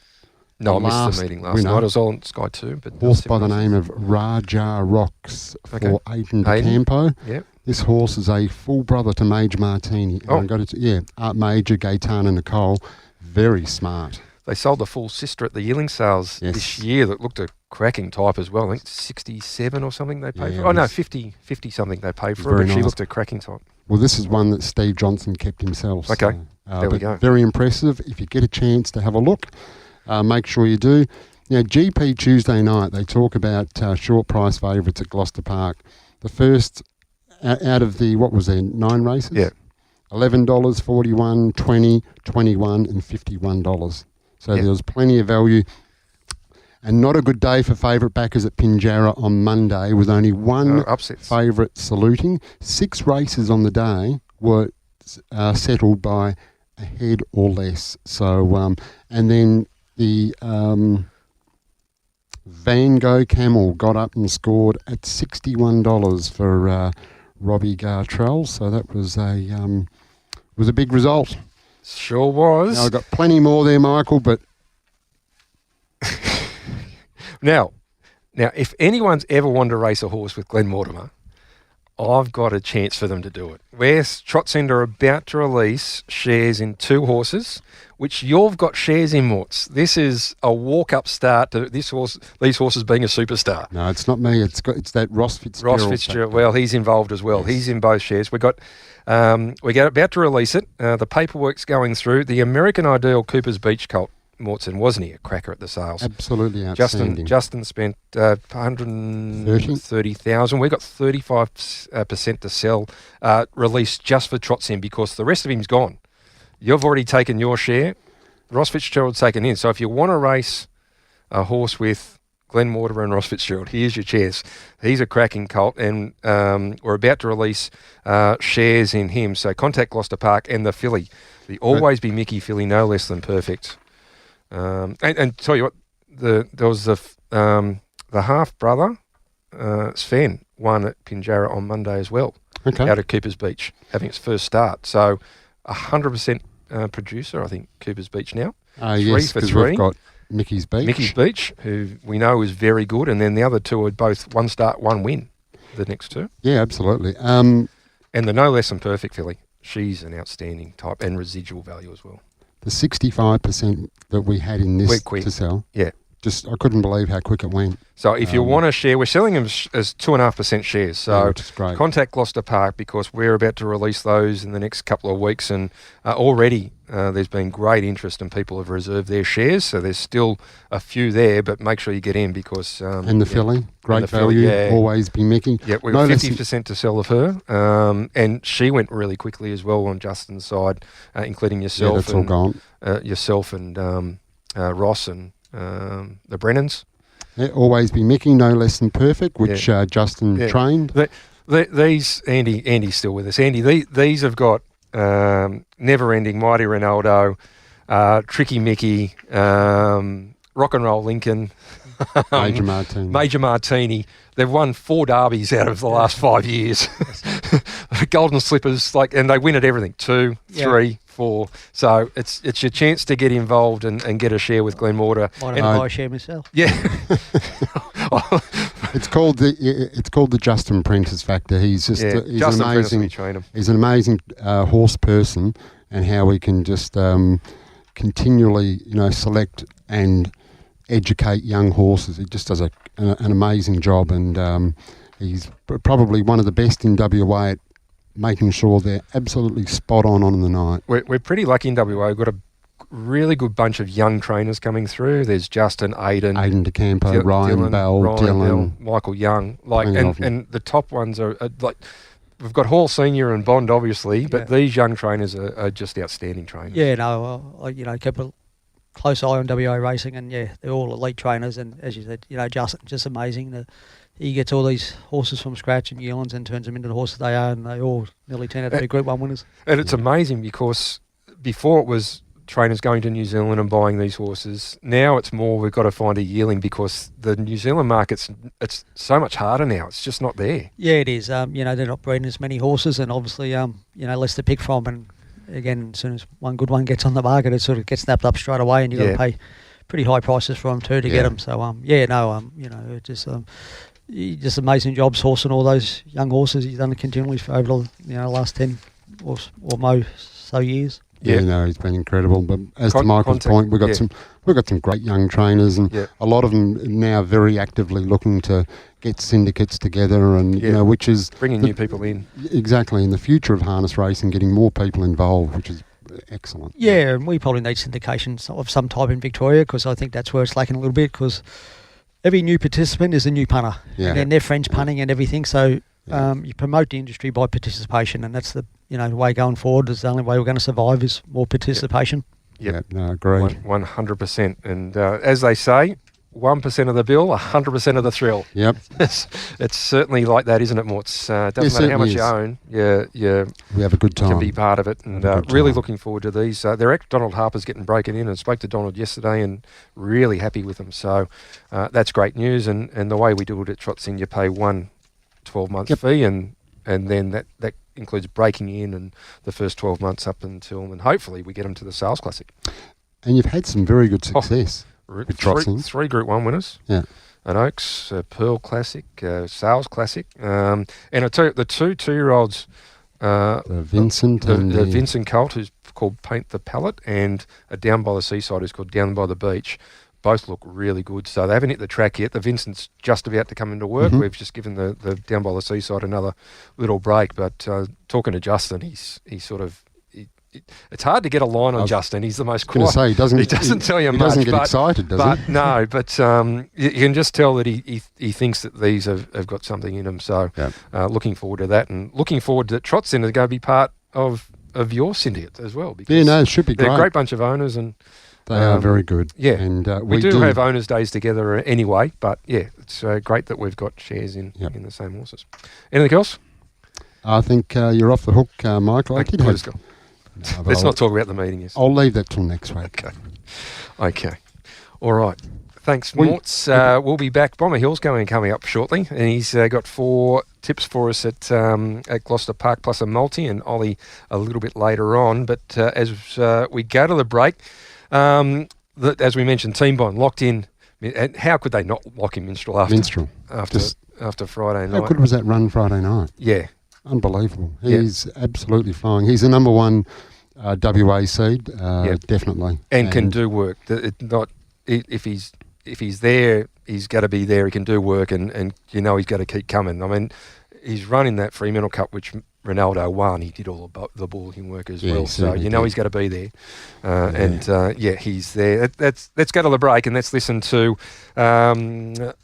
Speaker 5: No, I missed the meeting last night. I was on Sky 2. But
Speaker 6: horse by the name of Raja Rocks for Aidan de Campo.
Speaker 5: Yep.
Speaker 6: This horse is a full brother to Major Martini. Major, Gaetana Nicole. Very smart.
Speaker 5: They sold the full sister at the yearling sales this year that looked a cracking type as well. I think 67 or something they paid for. 50 something they paid for it, but she looked a cracking type.
Speaker 6: Well, this is one that Steve Johnson kept himself.
Speaker 5: Okay, there we go.
Speaker 6: Very impressive. If you get a chance to have a look, make sure you do. GP Tuesday night, they talk about short price favourites at Gloucester Park. The first out of the, 9 races?
Speaker 5: Yeah.
Speaker 6: $11, $41, $20, $21 and $51. So there was plenty of value. And not a good day for favourite backers at Pinjarra on Monday, with only one favourite saluting. 6 races on the day were settled by a head or less. So, and then the Van Gogh Camel got up and scored at $61 for Robbie Gartrell. So that was a big result.
Speaker 5: Sure was.
Speaker 6: Now, I've got plenty more there, Michael, but...
Speaker 5: Now, if anyone's ever wanted to race a horse with Glen Mortimer, I've got a chance for them to do it. Trots are about to release shares in 2 horses, which you've got shares in, Morts. This is a walk-up start to these horses being a superstar.
Speaker 6: No, it's not me. It's that Ross Fitzgerald.
Speaker 5: Ross Fitzgerald. Well, he's involved as well. Yes. He's in both shares. We're about to release it. The paperwork's going through. The American Ideal Cooper's Beach Colt Mortson, wasn't he a cracker at the sales?
Speaker 6: Absolutely outstanding.
Speaker 5: Justin spent 130,000. We got 35% to sell, released just for Trots in, because the rest of him's gone. You've already taken your share. Ross Fitzgerald's taken in. So if you want to race a horse with Glen Mortimer and Ross Fitzgerald, here's your chance. He's a cracking colt, and we're about to release shares in him. So contact Gloucester Park and the filly. The Always Be Mickey filly, no less than perfect. And tell you what, there was the half brother, Sven, won at Pinjarra on Monday as well, out of Cooper's Beach, having its first start. So 100% producer, I think, Cooper's Beach now.
Speaker 6: Yes, because we've got Mickey's Beach,
Speaker 5: who we know is very good, and then the other two are both one start, one win, the next two.
Speaker 6: Yeah, absolutely.
Speaker 5: And the no less than perfect filly, she's an outstanding type, and residual value as well.
Speaker 6: The 65% that we had in this to sell,
Speaker 5: yeah,
Speaker 6: just I couldn't believe how quick it went.
Speaker 5: So if you want to share, we're selling them as 2.5% shares. So
Speaker 6: which is great.
Speaker 5: Contact Gloucester Park, because we're about to release those in the next couple of weeks, and already there's been great interest and people have reserved their shares. So there's still a few there, but make sure you get in, because
Speaker 6: and the filly, great value, Always Be Mickey.
Speaker 5: Yeah, we've got 50% to sell of her, and she went really quickly as well on Justin's side, including yourself.
Speaker 6: Yeah, that's all gone.
Speaker 5: Yourself and Ross and the Brennans.
Speaker 6: Yeah, Always Be Mickey, no less than perfect, which Justin trained.
Speaker 5: These, Andy's still with us. Andy, these have got Never Ending, Mighty Ronaldo, Tricky Mickey, Rock and Roll Lincoln, Major Martini. They've won 4 derbies out of the last 5 years. Golden Slippers, and they win at everything, 2, 3, 4. So it's your chance to get involved and get a share with Glen Mortimer.
Speaker 8: Might have buy a share myself.
Speaker 5: Yeah.
Speaker 6: It's called the Justin Prentice factor. He's just he's an amazing horse person, and how we can just continually select and educate young horses. He just does an amazing job, and he's probably one of the best in WA at making sure they're absolutely spot on the night.
Speaker 5: We're pretty lucky in WA. We've got a really good bunch of young trainers coming through. There's Justin, Aidan
Speaker 6: DeCampo, Ryan Bell, Dylan,
Speaker 5: Michael Young, and the top ones are like, we've got Hall Senior and Bond, obviously, but these young trainers are just outstanding trainers.
Speaker 8: Yeah, no, I kept a close eye on WA racing, and they're all elite trainers, and as you said, Justin, just amazing. He gets all these horses from scratch in New Zealand and turns them into the horses they are, and they all nearly turn out to be Group 1 winners.
Speaker 5: And it's amazing, because before it was trainers going to New Zealand and buying these horses. Now it's more we've got to find a yearling, because the New Zealand market's it's so much harder now. It's just not there.
Speaker 8: Yeah, it is. They're not breeding as many horses, and obviously less to pick from. And again, as soon as one good one gets on the market, it sort of gets snapped up straight away, and you've got to pay pretty high prices for them too to get them. So just amazing jobs horsing all those young horses. He's done it continually for over the last 10 or so years.
Speaker 6: Yeah, he's been incredible. But as to Michael's point, we've got some great young trainers, and a lot of them now very actively looking to get syndicates together, and which is
Speaker 5: bringing new people in.
Speaker 6: Exactly, in the future of harness racing, getting more people involved, which is excellent.
Speaker 8: Yeah, and we probably need syndication of some type in Victoria, because I think that's where it's lacking a little bit, because every new participant is a new punter, and then their friends punting and everything. So you promote the industry by participation, and that's the way going forward. Is the only way we're going to survive is more participation.
Speaker 6: Yep. No, agreed.
Speaker 5: 100%. And as they say, 1% of the bill, 100% of the thrill.
Speaker 6: Yep.
Speaker 5: It's certainly like that, isn't it, Morts? Doesn't matter how much you own,
Speaker 6: we have a good time.
Speaker 5: You can be part of it, and really looking forward to these. Donald Harper's getting broken in, and spoke to Donald yesterday, and really happy with them. So that's great news, and the way we do it at Trots in, you pay one 12-month fee, and then that includes breaking in and the first 12 months up until, and hopefully we get them to the Sales Classic.
Speaker 6: And you've had some very good success with Trots.
Speaker 5: Three Group 1 winners.
Speaker 6: Yeah.
Speaker 5: An Oaks, Pearl Classic, Sales Classic. And I tell you, the 2-year-olds,
Speaker 6: the Vincent and
Speaker 5: the Vincent Colt, who's called Paint the Palette, and a Down by the Seaside, who's called Down by the Beach, both look really good. So they haven't hit the track yet. The Vincent's just about to come into work. We've just given the Down by the Seaside another little break. But talking to Justin, he's it's hard to get a line on Justin. He's the most quiet.
Speaker 6: Say, he doesn't
Speaker 5: tell you
Speaker 6: he
Speaker 5: much.
Speaker 6: Doesn't get excited, does he?
Speaker 5: No, but you can just tell that he thinks that these have got something in them. So looking forward to that, and looking forward that Trots Centre is going to be part of your syndicate as well. Because
Speaker 6: it should be great.
Speaker 5: They're a great bunch of owners, and
Speaker 6: they are very good.
Speaker 5: Yeah,
Speaker 6: and
Speaker 5: we do have owners' days together anyway. But yeah, it's great that we've got shares in the same horses. Anything else?
Speaker 6: I think you're off the hook, Michael.
Speaker 5: Let's not talk about the meeting. Yes.
Speaker 6: I'll leave that till next week.
Speaker 5: Okay. All right. Thanks, Morts. We'll be back. Bomber Hill's coming up shortly, and he's got 4 tips for us at Gloucester Park plus a multi, and Ollie a little bit later on. But as we go to the break, as we mentioned, Team Bond locked in. And how could they not lock in Minstrel after Friday night?
Speaker 6: How good was that run Friday night?
Speaker 5: Yeah.
Speaker 6: Unbelievable. He's absolutely flying. He's the number 1 WA seed, definitely.
Speaker 5: And can do work. If he's there, he's got to be there. He can do work, and he's got to keep coming. I mean, he's running that Fremantle Cup, which Ronaldo won. He did all the balling work as well. So he's got to be there. He's there. Let's go to the break and let's listen to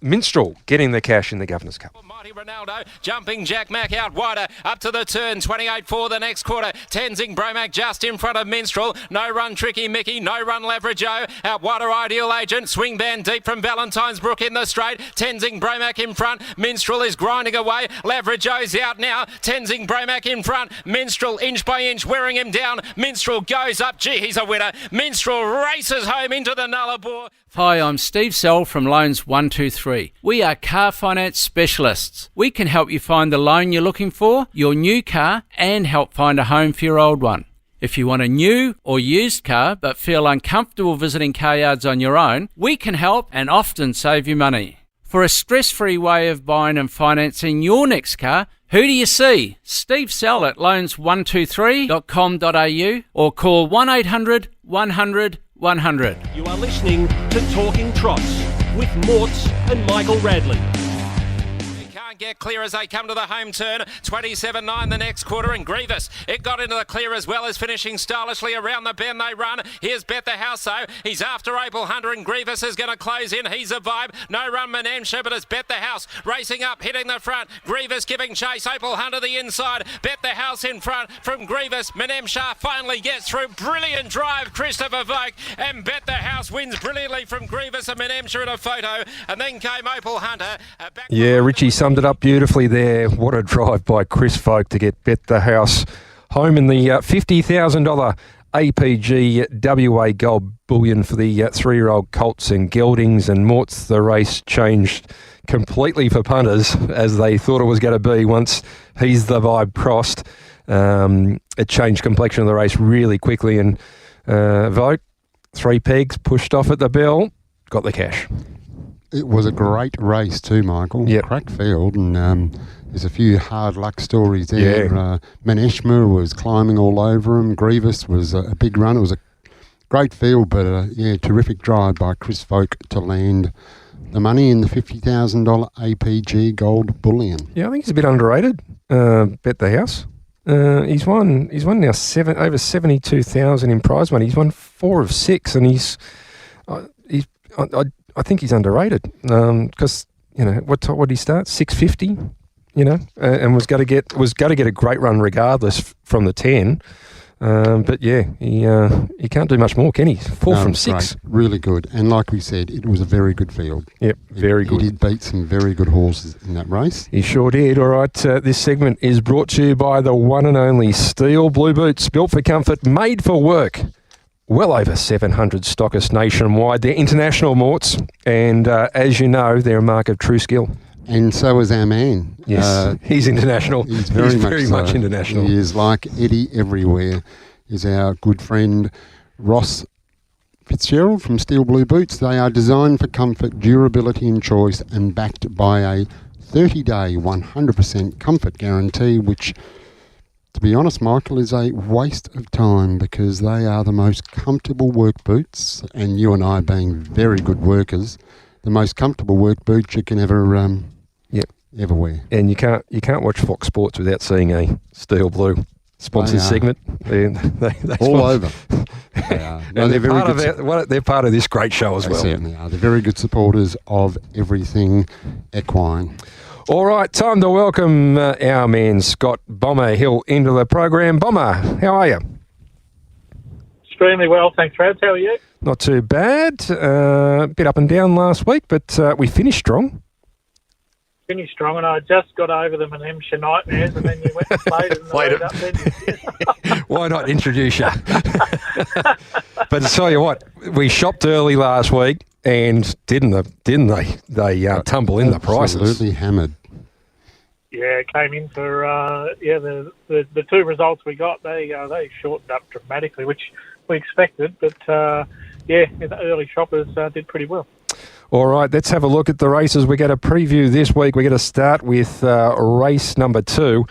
Speaker 5: Minstrel getting the cash in the Governor's Cup.
Speaker 4: Mighty Ronaldo, jumping Jack Mack out wider, up to the turn, 28 for the next quarter. Tenzing Bromack just in front of Minstrel. No run Tricky Mickey, no run Laverajo. Out wider Ideal Agent, swing band deep from Valentine's Brook in the straight. Tenzing Bromack in front, Minstrel is grinding away. Laverajo's out now, Tenzing Bromack in front. Minstrel inch by inch wearing him down. Minstrel goes up, gee, he's a winner. Minstrel races home into the Nullarbor.
Speaker 9: Hi, I'm Steve Sell from Loans 123. We are car finance specialists. We can help you find the loan you're looking for, your new car, and help find a home for your old one. If you want a new or used car but feel uncomfortable visiting car yards on your own, we can help and often save you money. For a stress-free way of buying and financing your next car, who do you see? Steve Sell at loans123.com.au or call 1800 100 100.
Speaker 2: You are listening to Talking Trots with Morts and Michael Radley.
Speaker 4: Get clear as they come to the home turn. 27.9 the next quarter, and Grievous, it got into the clear as well as finishing stylishly around the bend they run. Here's Bet the House though. He's after Opal Hunter, and Grievous is going to close in. He's a vibe. No run Menamsha, but it's Bet the House racing up, hitting the front. Grievous giving chase. Opal Hunter the inside. Bet the House in front from Grievous. Menamsha finally gets through. Brilliant drive, Christopher Vogt, and Bet the House wins brilliantly from Grievous and Menamsha in a photo, and then came Opal Hunter.
Speaker 5: Richie summed it up beautifully there. What a drive by Chris Folk to get Bet the House home in the $50,000 APG WA Gold Bullion for the 3-year-old Colts and Geldings. And Morts, the race changed completely for punters as they thought it was going to be once He's the Vibe crossed. It changed complexion of the race really quickly, and Vogt, 3 pegs, pushed off at the bell, got the cash.
Speaker 6: It was a great race too, Michael.
Speaker 5: Yep.
Speaker 6: Crack field, and there's a few hard luck stories there.
Speaker 5: Yeah.
Speaker 6: Maneshma was climbing all over him. Grievous was a big run. It was a great field, but terrific drive by Chris Folk to land the money in the $50,000 APG Gold Bullion.
Speaker 5: Yeah, I think he's a bit underrated. Bet the House. He's won now over 72,000 in prize money. He's won 4 of 6, and I think he's underrated because what did he start? 650, and was going to get a great run regardless from the 10. But yeah, he can't do much more, can he? 4 from 6.
Speaker 6: Great. Really good. And like we said, it was a very good field.
Speaker 5: Yep, very good.
Speaker 6: He did beat some very good horses in that race.
Speaker 5: He sure did. All right, this segment is brought to you by the one and only Steel Blue Boots, built for comfort, made for work. Well over 700 stockists nationwide. They're international, Morts, and as you know, they're a mark of true skill.
Speaker 6: And so is our man.
Speaker 5: Yes, he's international.
Speaker 6: He's very
Speaker 5: much international.
Speaker 6: He is like Eddie everywhere. Is our good friend Ross Fitzgerald from Steel Blue Boots. They are designed for comfort, durability and choice, and backed by a 30-day 100% comfort guarantee, which, to be honest, Michael, is a waste of time because they are the most comfortable work boots, and you and I being very good workers, the most comfortable work boots you can ever wear.
Speaker 5: And you can't watch Fox Sports without seeing a Steel Blue sponsors segment. They
Speaker 6: all
Speaker 5: sponsor.
Speaker 6: over. They are. No,
Speaker 5: And
Speaker 6: they're very good.
Speaker 5: they're part of this great show as
Speaker 6: They
Speaker 5: well.
Speaker 6: certainly are. They're very good supporters of everything equine.
Speaker 5: All right, time to welcome our man Scott Bomber Hill into the program. Bomber, how are you?
Speaker 10: Extremely well, thanks, Rad. How are you?
Speaker 5: Not too bad. A bit up and down last week, but we finished strong.
Speaker 10: Finished strong, and I just got over the Hampshire nightmares, and then you went and played in the lead up then.
Speaker 5: Why not introduce you? But to tell you what, we shopped early last week, and didn't they? They tumble in the prices.
Speaker 6: Absolutely hammered.
Speaker 10: Yeah, it came in for the two results we got. They shortened up dramatically, which we expected, but the early shoppers did pretty well.
Speaker 5: All right, let's have a look at the races. We get a preview this week. We're going to start with race number 2.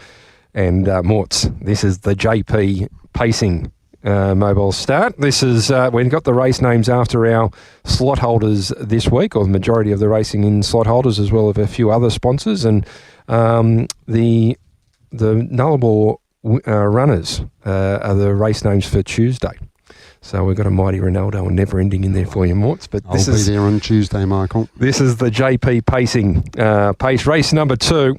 Speaker 5: And Morts, this is the JP Pacing mobile start. This is, we've got the race names after our slot holders this week, or the majority of the racing in slot holders, as well as a few other sponsors. And the Nullarbor runners are the race names for Tuesday. So we've got a Mighty Ronaldo and Never Ending in there for you, Morts. But
Speaker 6: I'll be there on Tuesday, Michael.
Speaker 5: This is the JP Pacing pace race number 2.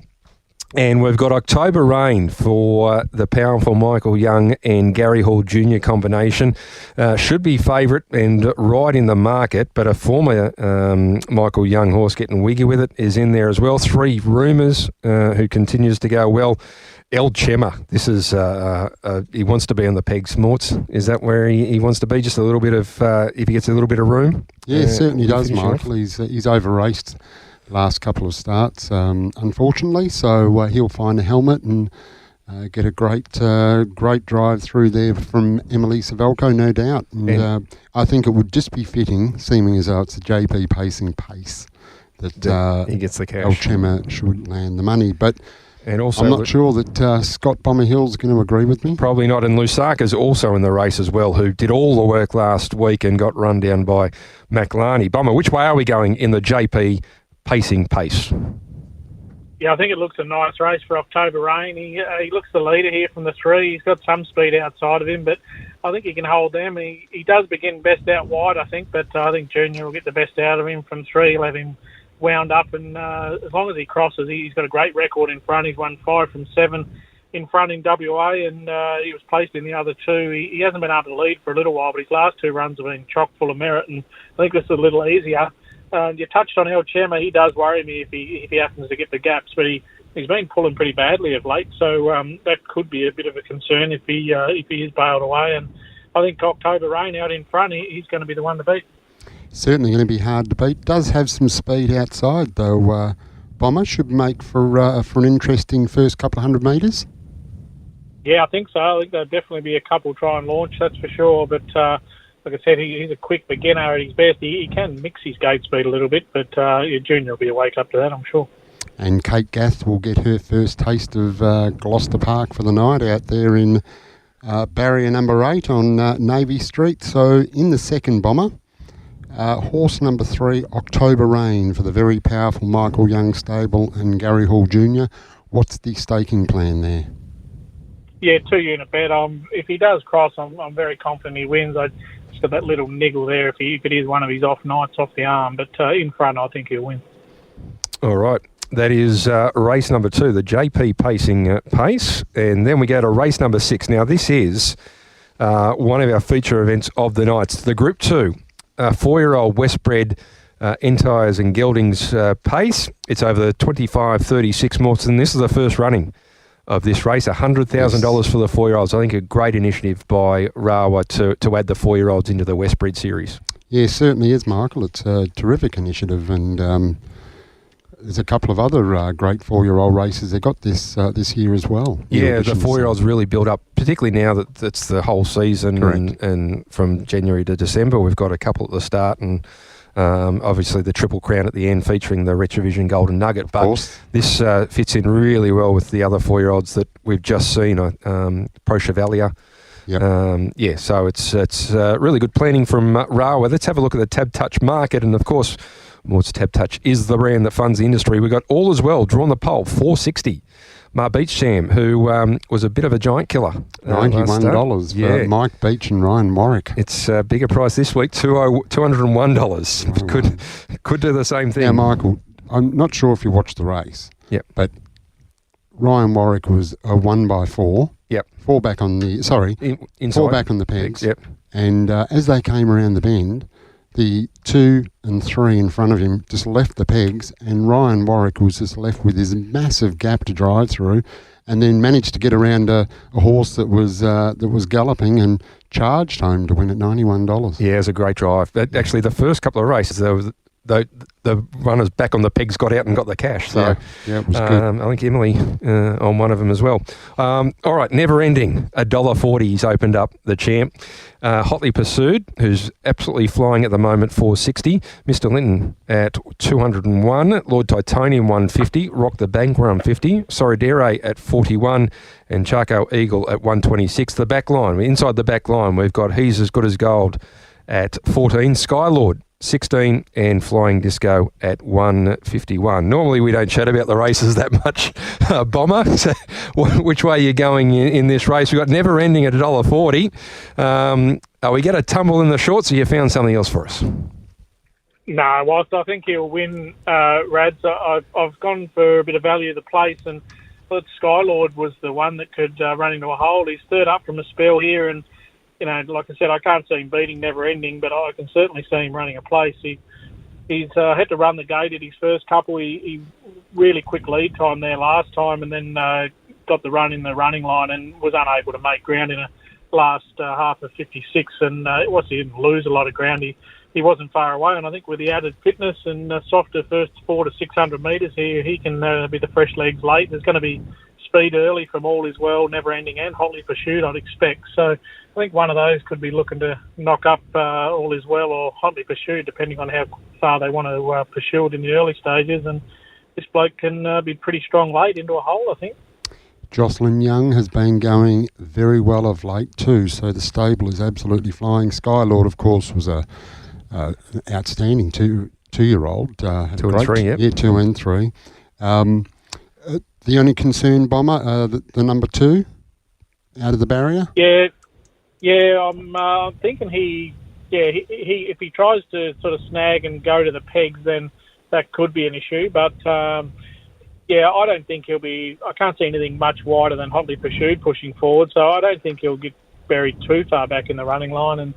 Speaker 5: And we've got October Rain for the powerful Michael Young and Gary Hall Jr. combination. Should be favourite and right in the market, but a former Michael Young horse getting wiggy with it is in there as well. 3 Rumours, who continues to go well. El Chema, this is, he wants to be on the pegs, Morts. Is that where he wants to be? Just a little bit of, if he gets a little bit of room?
Speaker 6: Yeah, certainly does, Michael. He's over-raced last couple of starts, unfortunately, so he'll find a helmet and get a great drive through there from Emily Savelko, no doubt. And I think it would just be fitting, seeming as though it's a JP Pacing pace, that
Speaker 5: he gets the cash.
Speaker 6: El Chema should land the money, but...
Speaker 5: And also,
Speaker 6: I'm not sure that Scott Bomber Hill's going to agree with me.
Speaker 5: Probably not. And Lusaka's also in the race as well, who did all the work last week and got run down by Maclani. Bomber, which way are we going in the JP Pacing pace?
Speaker 10: Yeah, I think it looks a nice race for October Rain. He looks the leader here from the 3. He's got some speed outside of him, but I think he can hold them. He does begin best out wide, I think, but I think Junior will get the best out of him from 3. He'll have him wound up, and as long as he crosses, he's got a great record in front. He's won 5 from 7 in front in WA, and he was placed in the other 2. He hasn't been able to lead for a little while, but his last 2 runs have been chock full of merit, and I think this is a little easier. You touched on El Chema. He does worry me if he happens to get the gaps, but he's been pulling pretty badly of late, so that could be a bit of a concern if he is bailed away. And I think October Rain out in front, he's going to be the one to beat.
Speaker 6: Certainly going to be hard to beat. Does have some speed outside, though. Bomber should make for an interesting first couple of 100 metres.
Speaker 10: Yeah, I think so. I think there'll definitely be a couple try and launch, that's for sure. But like I said, he's a quick beginner at his best. He can mix his gate speed a little bit, but Junior will be a wake up to that, I'm sure.
Speaker 6: And Kate Gath will get her first taste of Gloucester Park for the night out there in barrier number 8 on Navy Street. So in the second, Bomber, horse number 3, October Rain, for the very powerful Michael Young stable and Gary Hall Jr. What's the staking plan there?
Speaker 10: Yeah, 2-unit bet. If he does cross, I'm very confident he wins. I just got that little niggle there if it is one of his off nights off the arm. But in front, I think he'll win. All
Speaker 5: right. That is race number 2, the JP Pacing pace. And then we go to race number 6. Now, this is one of our feature events of the night. It's the Group 2. 4-year-old Westbred Entires and Geldings pace. It's over the 25-36 Morts, and this is the first running of this race. $100,000 for the 4-year-olds. I think a great initiative by Rawa to add the 4-year-olds into the Westbred series.
Speaker 6: Yeah, certainly is, Michael. It's a terrific initiative, and there's a couple of other great 4-year-old races they got this year as well.
Speaker 5: Yeah, the 4-year-olds really build up, particularly now that it's the whole season, and from January to December we've got a couple at the start, and obviously the Triple Crown at the end featuring the Retrovision Golden Nugget. But this fits in really well with the other 4-year-olds that we've just seen, Pro Chevalier. Yep. So it's really good planning from Rawa. Let's have a look at the Tab Touch market, and of course Mort's Tab Touch is the brand that funds the industry. We've got All As Well, drawn the pole, $4.60. Beach Sam, who was a bit of a giant killer.
Speaker 6: $91 for Mike Beach and Ryan Warwick.
Speaker 5: It's a bigger price this week, $201. Could do the same thing.
Speaker 6: Now, Michael, I'm not sure if you watched the race.
Speaker 5: Yep.
Speaker 6: But Ryan Warwick was a 1x4.
Speaker 5: Yep.
Speaker 6: Four back on the pegs.
Speaker 5: Yep.
Speaker 6: And as they came around the bend, the 2 and 3 in front of him just left the pegs, and Ryan Warwick was just left with this massive gap to drive through, and then managed to get around a horse that was galloping and charged home to win at $91.
Speaker 5: Yeah, it was a great drive. But actually, the first couple of races, the runners back on the pegs got out and got the cash. So
Speaker 6: yeah, it was good.
Speaker 5: I think Emily on one of them as well. All right, Never Ending, $1.40. He's opened up the champ. Hotly Pursued, who's absolutely flying at the moment, $4.60. Mr. Linton at $201. Lord Titanium, $150. Rock the Bank, $150. Sorridere at $41. And Charco Eagle at $126. The back line, inside the back line, we've got He's As Good As Gold at $14. Skylord, $16, and Flying Disco at $151. Normally we don't chat about the races that much, Bomber. So which way are you going in this race? We've got Never Ending at $1.40. Are we going to tumble in the shorts, or you found something else for us?
Speaker 10: No, whilst I think he'll win, Rads, I've gone for a bit of value of the place, and thought Skylord was the one that could run into a hole. He's third up from a spell here, and like I said, I can't see him beating Never Ending, but I can certainly see him running a place. He's had to run the gate at his first couple. He really quick lead time there last time, and then got the run in the running line and was unable to make ground in a last half of 56. And he didn't lose a lot of ground. He wasn't far away, and I think with the added fitness and softer first 400 to 600 metres here, he can be the fresh legs late. There's going to be speed early from All Is Well, Never Ending, and Hotly Pursued, I'd expect. So I think one of those could be looking to knock up All Is Well or Hotly Pursued, depending on how far they want to pursue it in the early stages. And this bloke can be pretty strong late into a hole, I think.
Speaker 6: Jocelyn Young has been going very well of late too, so the stable is absolutely flying. Skylord, of course, was an outstanding two-year-old.
Speaker 5: 2 and 3, yep.
Speaker 6: Yeah, 2 and 3. The only concern, Bomber, the number 2 out of the barrier?
Speaker 10: Yeah, I'm thinking he if he tries to sort of snag and go to the pegs, then that could be an issue. But, I don't think I can't see anything much wider than Hotly Pursued pushing forward, so I don't think he'll get buried too far back in the running line. And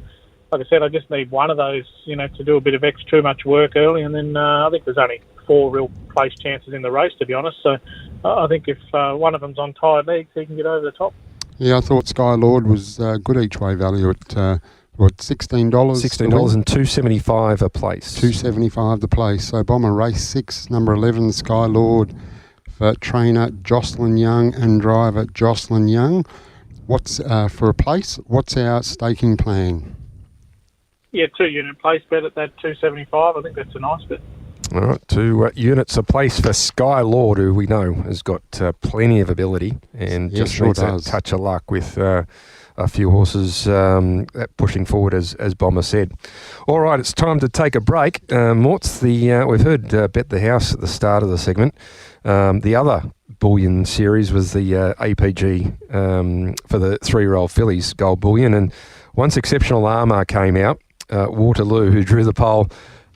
Speaker 10: like I said, I just need one of those, to do a bit of too much work early, and then I think there's only 4 real place chances in the race, to be honest. So I think if one of them's on tired legs, he can get over the top.
Speaker 6: Yeah, I thought Skylord was good each way value at $16?
Speaker 5: $16 and $2.75 a place.
Speaker 6: $2.75 the place. So Bomber race 6, number 11, Skylord, for trainer Jocelyn Young and driver Jocelyn Young. What's for a place? What's our staking plan?
Speaker 10: Yeah, 2-unit place bet at that $2.75. I think that's a nice bet.
Speaker 5: All right, 2 units a place for Skylord, who we know has got plenty of ability and just needs a touch of luck with a few horses pushing forward, as Bomber said. All right, it's time to take a break. Morts, we've heard Bet the House at the start of the segment. The other bullion series was the APG for the 3-year-old fillies, Gold Bullion, and once Exceptional Armour came out, Waterloo, who drew the pole,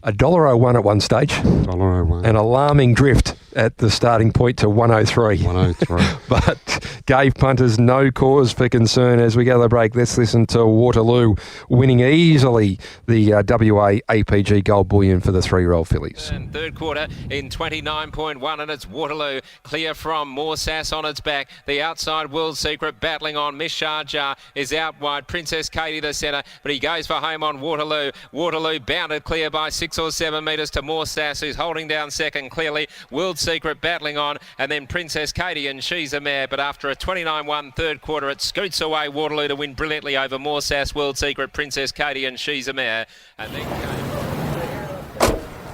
Speaker 5: $1.01 at one stage.
Speaker 6: $1.01.
Speaker 5: An alarming drift at the starting point to 103.
Speaker 6: 103.
Speaker 5: But gave punters no cause for concern. As we go to the break, let's listen to Waterloo winning easily the WA APG Gold Bullion for the 3-year-old fillies.
Speaker 4: And third quarter in 29.1, and it's Waterloo clear from More Sass on its back. The outside World Secret battling on. Miss Sharjah is out wide. Princess Katie the centre, but he goes for home on Waterloo. Waterloo bounded clear by 6 or 7 metres to More Sass, who's holding down second clearly. World Secret battling on, and then Princess Katie, and she's a mare. But after a 29-1 third quarter, it scoots away Waterloo to win brilliantly over More Sass, World Secret, Princess Katie, and she's a mare. And then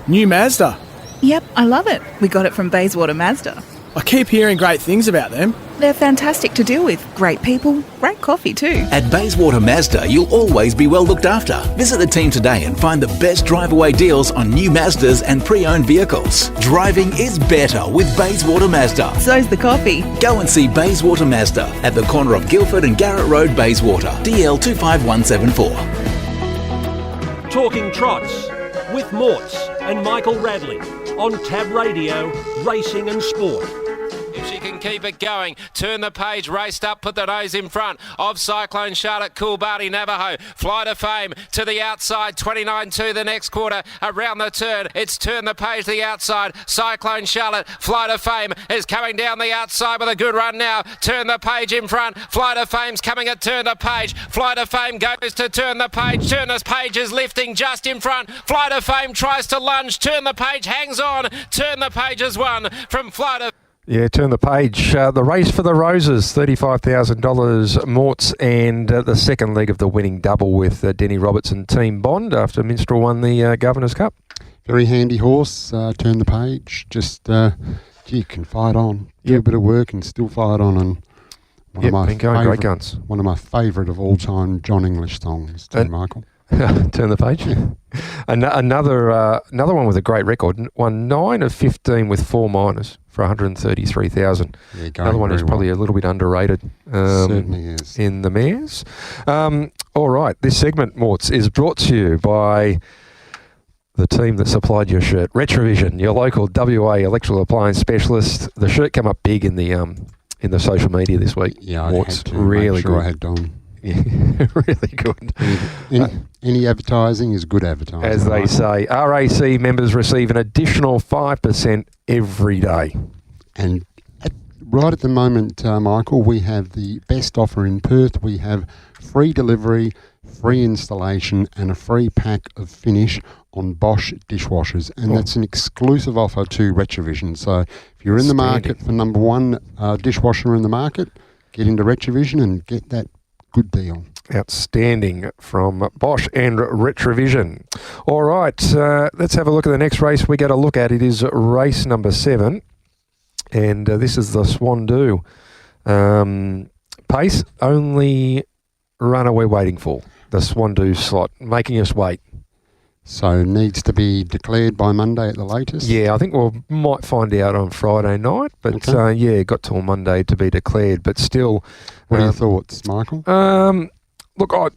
Speaker 11: New Mazda.
Speaker 12: Yep, I love it. We got it from Bayswater Mazda.
Speaker 11: I keep hearing great things about them.
Speaker 12: They're fantastic to deal with. Great people, great coffee too.
Speaker 13: At Bayswater Mazda, you'll always be well looked after. Visit the team today and find the best drive-away deals on new Mazdas and pre-owned vehicles. Driving is better with Bayswater Mazda.
Speaker 12: So's the coffee.
Speaker 13: Go and see Bayswater Mazda at the corner of Guildford and Garrett Road, Bayswater. DL 25174.
Speaker 2: Talking Trots with Morts and Michael Radley on Tab Radio, Racing and Sport.
Speaker 4: If she can keep it going, turn the page, raced up, put the nose in front of Cyclone Charlotte, Coolbahty Navajo. Fly to Fame to the outside, 29-2 the next quarter, around the turn. It's turn the page to the outside. Cyclone Charlotte, Fly to Fame is coming down the outside with a good run now. Turn the page in front. Fly to Fame's coming at turn the page. Fly to Fame goes to turn the page. Turn the page is lifting just in front. Fly to Fame tries to lunge. Turn the page hangs on. Turn the page has won from Fly to...
Speaker 5: Yeah, turn the page. The race for the Roses, $35,000 Morts, and the second leg of the winning double with Denny Robertson Team Bond after Minstrel won the Governor's Cup.
Speaker 6: Very handy horse. Turn the page. Just, can fight on. Do a bit of work and still fight on. And
Speaker 5: great guns.
Speaker 6: One of my favourite of all time John English songs, too, Michael.
Speaker 5: Turn the page. Another one with a great record. Won 9 of 15 with 4 minors for 133,000. Another one is probably a little bit underrated.
Speaker 6: Certainly is.
Speaker 5: In the mares. All right, this segment, Morts, is brought to you by the team that supplied your shirt, Retrovision, your local WA electrical appliance specialist. The shirt came up big in the social media this week.
Speaker 6: Yeah,
Speaker 5: Morts,
Speaker 6: I had to
Speaker 5: really
Speaker 6: make sure
Speaker 5: good.
Speaker 6: I had done.
Speaker 5: Yeah, really good.
Speaker 6: Any advertising is good advertising.
Speaker 5: As they say, RAC members receive an additional 5% every day.
Speaker 6: And right at the moment, Michael, we have the best offer in Perth. We have free delivery, free installation and a free pack of finish on Bosch dishwashers. And that's an exclusive offer to Retrovision. So if you're in the market for number one dishwasher in the market, get into Retrovision and get that good deal.
Speaker 5: Outstanding from Bosch and Retrovision. All right, let's have a look at the next race we got to look at. It is race number 7, and this is the Swan Do. Pace, only runner we're waiting for, the Swan Do slot, making us wait.
Speaker 6: So needs to be declared by Monday at the latest?
Speaker 5: Yeah, I think we might find out on Friday night, but got till Monday to be declared, but still...
Speaker 6: What are your thoughts, Michael?
Speaker 5: Look, I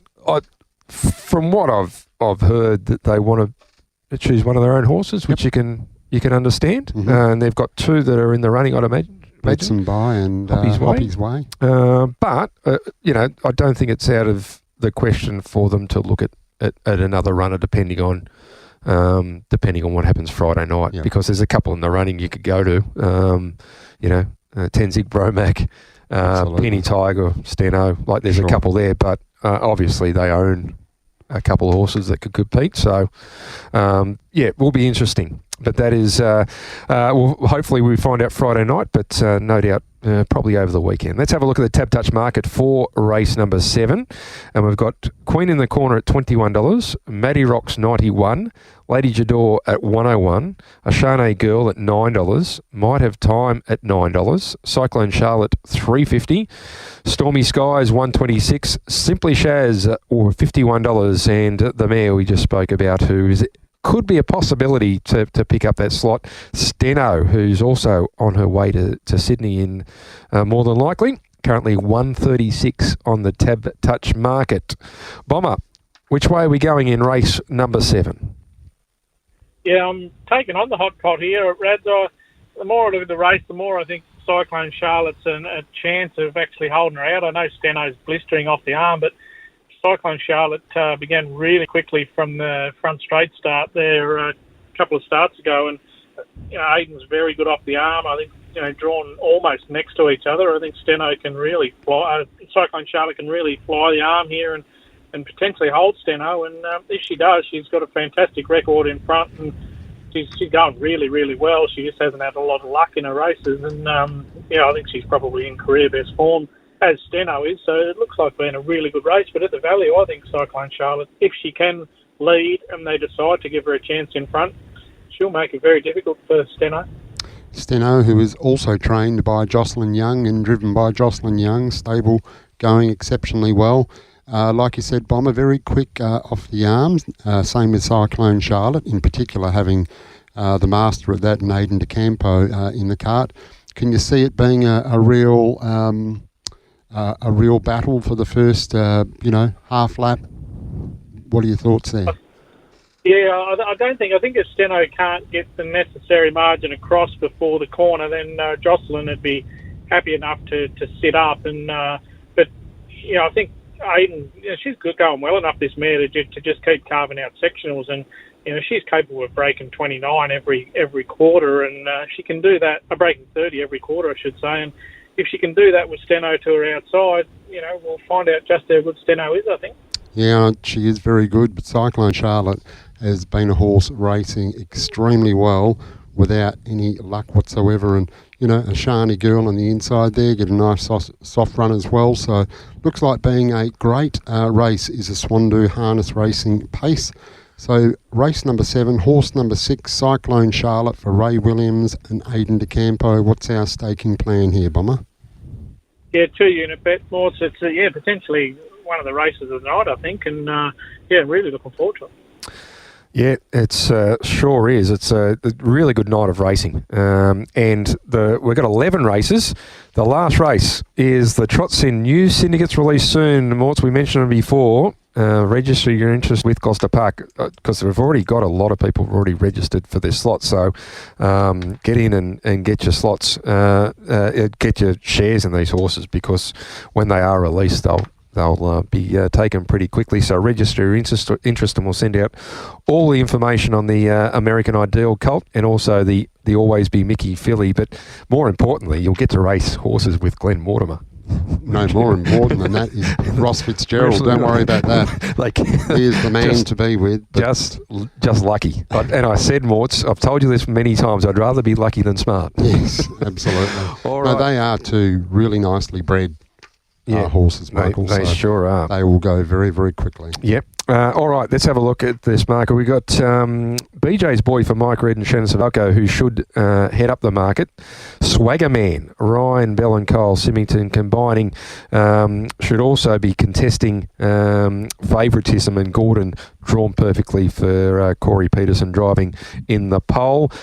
Speaker 5: from what I've heard, that they want to choose one of their own horses, which you can understand, and they've got 2 that are in the running, I'd imagine.
Speaker 6: Blitzen By and Hoppy's Way.
Speaker 5: But I don't think it's out of the question for them to look at another runner, depending on what happens Friday night, because there's a couple in the running you could go to. Tenzig Bromac, Penny Tiger, Steno. Like there's a couple there, but obviously they own a couple of horses that could compete. So it will be interesting. But that is, hopefully we find out Friday night, but no doubt probably over the weekend. Let's have a look at the Tab Touch market for race number 7. And we've got Queen in the Corner at $21, Maddie Rocks 91, Lady Jador at $101, Ashane Girl at $9, Might Have Time at $9, Cyclone Charlotte $350, Stormy Skies $126, Simply Shaz or $51, and the mare we just spoke about, who could be a possibility to pick up that slot, Steno, who's also on her way to Sydney in more than likely. Currently 136 on the Tab Touch market. Bomber, which way are we going in race number 7?
Speaker 10: Yeah, I'm taking on the hot pot here at Rads. The more I look at the race, the more I think Cyclone Charlotte's a chance of actually holding her out. I know Steno's blistering off the arm, but Cyclone Charlotte began really quickly from the front straight start there a couple of starts ago, and Aiden's very good off the arm. I think drawn almost next to each other. I think Steno can really fly. Cyclone Charlotte can really fly the arm here and potentially hold Steno. And if she does, she's got a fantastic record in front, and she's going really, really well. She just hasn't had a lot of luck in her races, and I think she's probably in career best form, as Steno is, so it looks like being a really good race. But at the value, I think Cyclone Charlotte, if she can lead and they decide to give her a chance in front, she'll make it very difficult for Steno.
Speaker 6: Steno, who is also trained by Jocelyn Young and driven by Jocelyn Young, stable, going exceptionally well. Like you said, Bomber, very quick off the arms. Same with Cyclone Charlotte, in particular having the master of that, Aidan DeCampo, in the cart. Can you see it being a real battle for the first, half lap? What are your thoughts there?
Speaker 10: Yeah, I think if Steno can't get the necessary margin across before the corner, then Jocelyn would be happy enough to sit up. And but I think Aidan, she's good, going well enough, this mare, to just keep carving out sectionals, and she's capable of breaking 29 every quarter, and she can do that. Breaking 30 every quarter, I should say. And if she can do that with Steno to her outside, we'll find out just how good Steno is, I think. Yeah,
Speaker 6: she is very good, but Cyclone Charlotte has been a horse racing extremely well without any luck whatsoever, and a shiny girl on the inside there, get a nice soft run as well. So looks like being a great race is a Swandu harness racing pace. So race number 7, horse number 6, Cyclone Charlotte for Ray Williams and Aidan DeCampo. What's our staking plan here, Bomber?
Speaker 10: Yeah, 2-unit bet, Morts. It's potentially one of the races of the night, I think, and really looking forward to it.
Speaker 5: Yeah, it's sure is. It's a really good night of racing, and we've got 11 races. The last race is the Trots in new syndicates released soon. Morts, we mentioned it before. Register your interest with Gloucester Park, because we've already got a lot of people already registered for their slots. So get in and get your slots, get your shares in these horses, because when they are released, they'll be taken pretty quickly. So register your interest and we'll send out all the information on the American Ideal Colt and also the Always Be Mickey filly. But more importantly, you'll get to race horses with Glen Mortimer.
Speaker 6: No, more important than that is Ross Fitzgerald. Don't worry about that. He is the man to be with.
Speaker 5: Just lucky. And I said, Morts, I've told you this many times, I'd rather be lucky than smart.
Speaker 6: Yes, absolutely.
Speaker 5: All right.
Speaker 6: No, they are two really nicely bred horses, Michael.
Speaker 5: They sure are.
Speaker 6: They will go very, very quickly.
Speaker 5: Yep. All right, let's have a look at this market. We've got BJ's boy for Mike Reid and Shannon Savalko, who should head up the market. Swagger Man, Ryan Bell and Kyle Symington combining, should also be contesting favouritism, and Gordon drawn perfectly for Corey Peterson driving in the pole.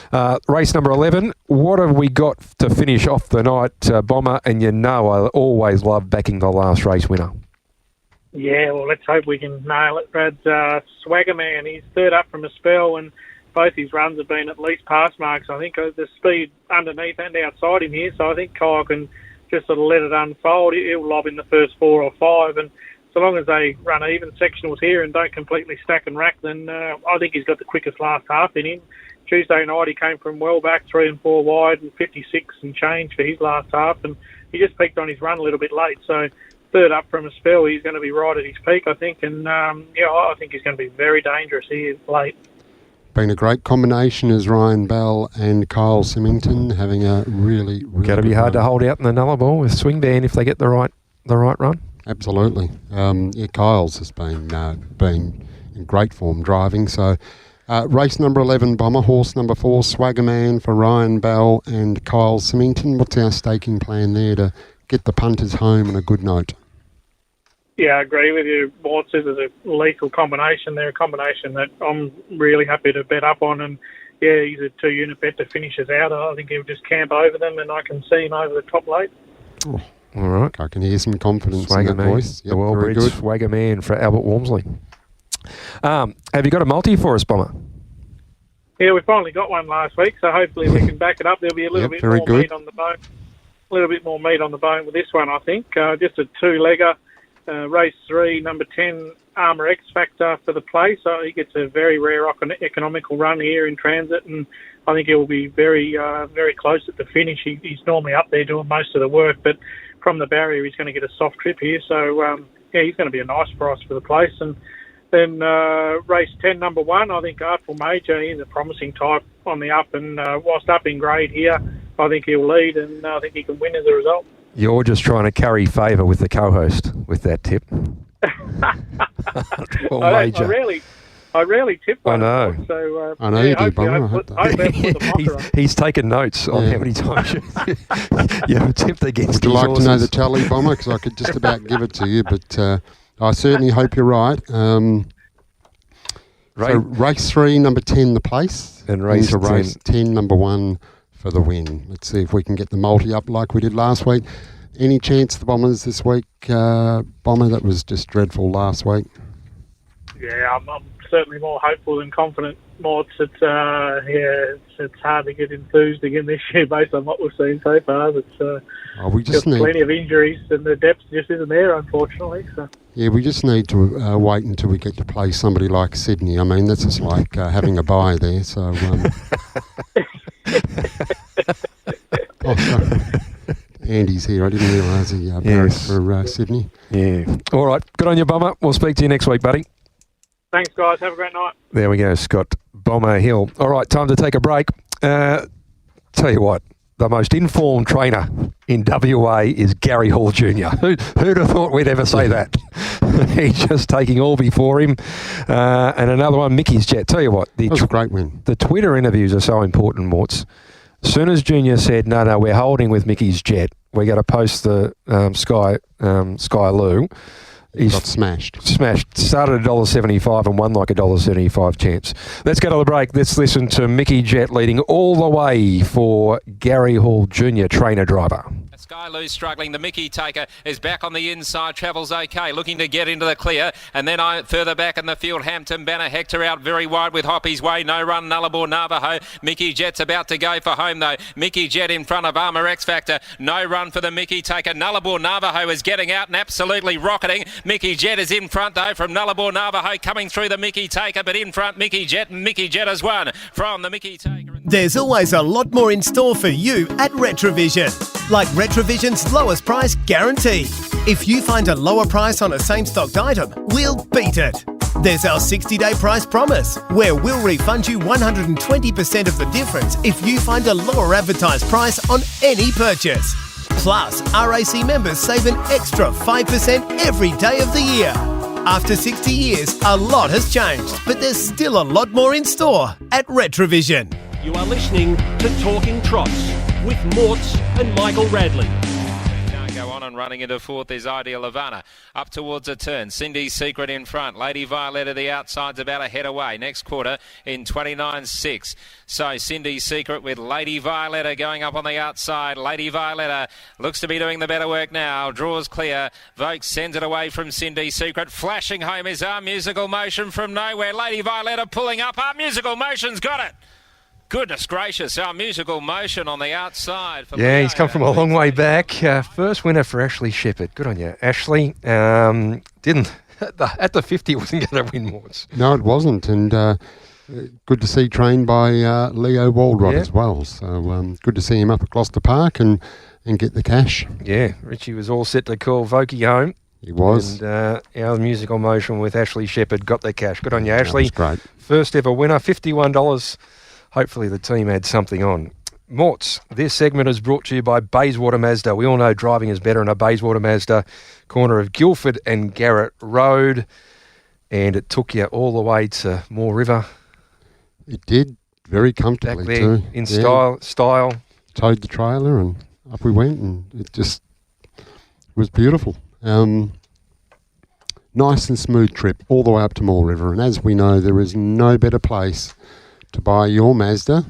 Speaker 5: Race number 11, what have we got to finish off the night, Bomber? And I always love backing the last race winner.
Speaker 10: Yeah, well, let's hope we can nail it, Brad. Swagger Man, he's third up from a spell, and both his runs have been at least pass marks. I think the speed underneath and outside him here, so I think Kyle can just sort of let it unfold. He'll lob in the first 4 or 5, and so long as they run even sectionals here and don't completely stack and rack, then I think he's got the quickest last half in him. Tuesday night he came from well back, 3 and 4 wide, and 56 and change for his last half, and he just peaked on his run a little bit late, so third up from a spell, he's going to be right at his peak, I think, and I think he's going to be very dangerous here late.
Speaker 6: Been a great combination as Ryan Bell and Kyle Symington having a really
Speaker 5: got to be hard to hold out in the Nullarbor with Swing Band if they get the right run.
Speaker 6: Absolutely. Kyle's has been in great form driving. So race number 11, Bomber, horse number 4, Swagger Man for Ryan Bell and Kyle Symington. What's our staking plan there to get the punters home on a good note?
Speaker 10: Yeah, I agree with you, Morts. This is a lethal combination. They're a combination that I'm really happy to bet up on, and he's a 2-unit bet to finish us out. I think he'll just camp over them, and I can see him over the top late.
Speaker 6: Oh, all right. I can hear some confidence
Speaker 5: Swagger
Speaker 6: in that
Speaker 5: Man,
Speaker 6: voice.
Speaker 5: the well-bred Swagger Man for Albert Walmsley. Have you got a multi for us, Bomber?
Speaker 10: Yeah, we finally got one last week, so hopefully we can back it up. There'll be a little bit more meat on the bone. A little bit more meat on the bone with this one, I think. Just a 2-legger. Race 3, number 10, Armour X Factor for the place. So he gets a very rare economical run here in transit, and I think he'll be very, very close at the finish. He's normally up there doing most of the work, but from the barrier he's going to get a soft trip here. So, he's going to be a nice price for the place. And then race 10, number 1, I think Artful Major, he's a promising type on the up, and whilst up in grade here, I think he'll lead, and I think he can win as a result.
Speaker 5: You're just trying to curry favour with the co-host with that tip.
Speaker 10: I I rarely tip one.
Speaker 5: I know.
Speaker 10: So,
Speaker 6: I know you do, Bomber.
Speaker 5: He's taken notes on how many times you have tipped against
Speaker 6: Would you
Speaker 5: his
Speaker 6: like
Speaker 5: horses.
Speaker 6: to know the tally, Bomber? Because I could just about give it to you, but I certainly hope you're right. So race 3, number 10, the place.
Speaker 5: And race
Speaker 6: into race 10, number 1 for the win. Let's see if we can get the multi up like we did last week. Any chance the Bombers this week, Bomber? That was just dreadful last week.
Speaker 10: Yeah, I'm certainly more hopeful than confident. It's hard to get enthused again this year based on what we've seen so far.
Speaker 6: We just need
Speaker 10: plenty of injuries and the depth just isn't there, unfortunately. So.
Speaker 6: Yeah, we just need to wait until we get to play somebody like Sydney. I mean, that's just like having a bye there. So. Sorry. Andy's here. I didn't realise he broke for Sydney.
Speaker 5: Yeah. All right. Good on you, Bomber. We'll speak to you next week, buddy.
Speaker 10: Thanks, guys. Have a great night.
Speaker 5: There we go, Scott Bomber Hill. All right, time to take a break. Tell you what, the most informed trainer in WA is Gary Hall Jr. Who'd have thought we'd ever say that? He's just taking all before him. And another one, Mickey's Jet. Tell you what.
Speaker 6: That was a great win.
Speaker 5: The Twitter interviews are so important, Morts. As soon as Junior said, no, we're holding with Mickey's Jet, we're going to post the Sky Lou.
Speaker 6: He got smashed.
Speaker 5: Started at $1.75 and won like $1.75 chance. Let's go to the break. Let's listen to Mickey Jet leading all the way for Gary Hall Jr., trainer-driver.
Speaker 4: Sky Lou struggling. The Mickey Taker is back on the inside, travels okay, looking to get into the clear. And then further back in the field, Hampton Banner, Hector out very wide with Hoppy's Way. No run, Nullarbor Navajo. Mickey Jet's about to go for home though. Mickey Jet in front of Armour X Factor. No run for the Mickey Taker. Nullarbor Navajo is getting out and absolutely rocketing. Mickey Jet is in front though from Nullarbor Navajo coming through the Mickey Taker, but in front Mickey Jet, and Mickey Jet has won from the Mickey Taker.
Speaker 14: There's always a lot more in store for you at Retrovision. Like Retrovision's lowest price guarantee. If you find a lower price on a same-stocked item, we'll beat it. There's our 60-day price promise, where we'll refund you 120% of the difference if you find a lower advertised price on any purchase. Plus, RAC members save an extra 5% every day of the year. After 60 years, a lot has changed, but there's still a lot more in store at Retrovision.
Speaker 2: You are listening to Talking Trots with Morts and Michael Radley.
Speaker 4: Go on and running into fourth is Ideal Havana. Up towards a turn. Cindy's Secret in front. Lady Violetta the outside's about a head away. Next quarter in 29.6. So Cindy's Secret with Lady Violetta going up on the outside. Lady Violetta looks to be doing the better work now. Draws clear. Vokes sends it away from Cindy's Secret. Flashing home is Our Musical Motion from nowhere. Lady Violetta pulling up. Our Musical Motion's got it. Goodness gracious, Our Musical Motion on the outside.
Speaker 5: Yeah, he's come from a long way back. First winner for Ashley Shepherd. Good on you, Ashley. Didn't at the 50 wasn't going to win Morts.
Speaker 6: No, it wasn't, and good to see trained by Leo Waldrod as well. So good to see him up at Gloucester Park and get the cash.
Speaker 5: Yeah, Richie was all set to call Vokey home.
Speaker 6: He was.
Speaker 5: And Our Musical Motion with Ashley Shepherd got the cash. Good on you, Ashley.
Speaker 6: That was great.
Speaker 5: First ever winner, $51. Hopefully the team had something on. Morts, this segment is brought to you by Bayswater Mazda. We all know driving is better in a Bayswater Mazda, corner of Guildford and Garrett Road. And it took you all the way to Moore River.
Speaker 6: It did, very comfortably
Speaker 5: back there,
Speaker 6: too.
Speaker 5: in style.
Speaker 6: Towed the trailer and up we went, and it just was beautiful. Nice and smooth trip all the way up to Moore River. And as we know, there is no better place to buy your Mazda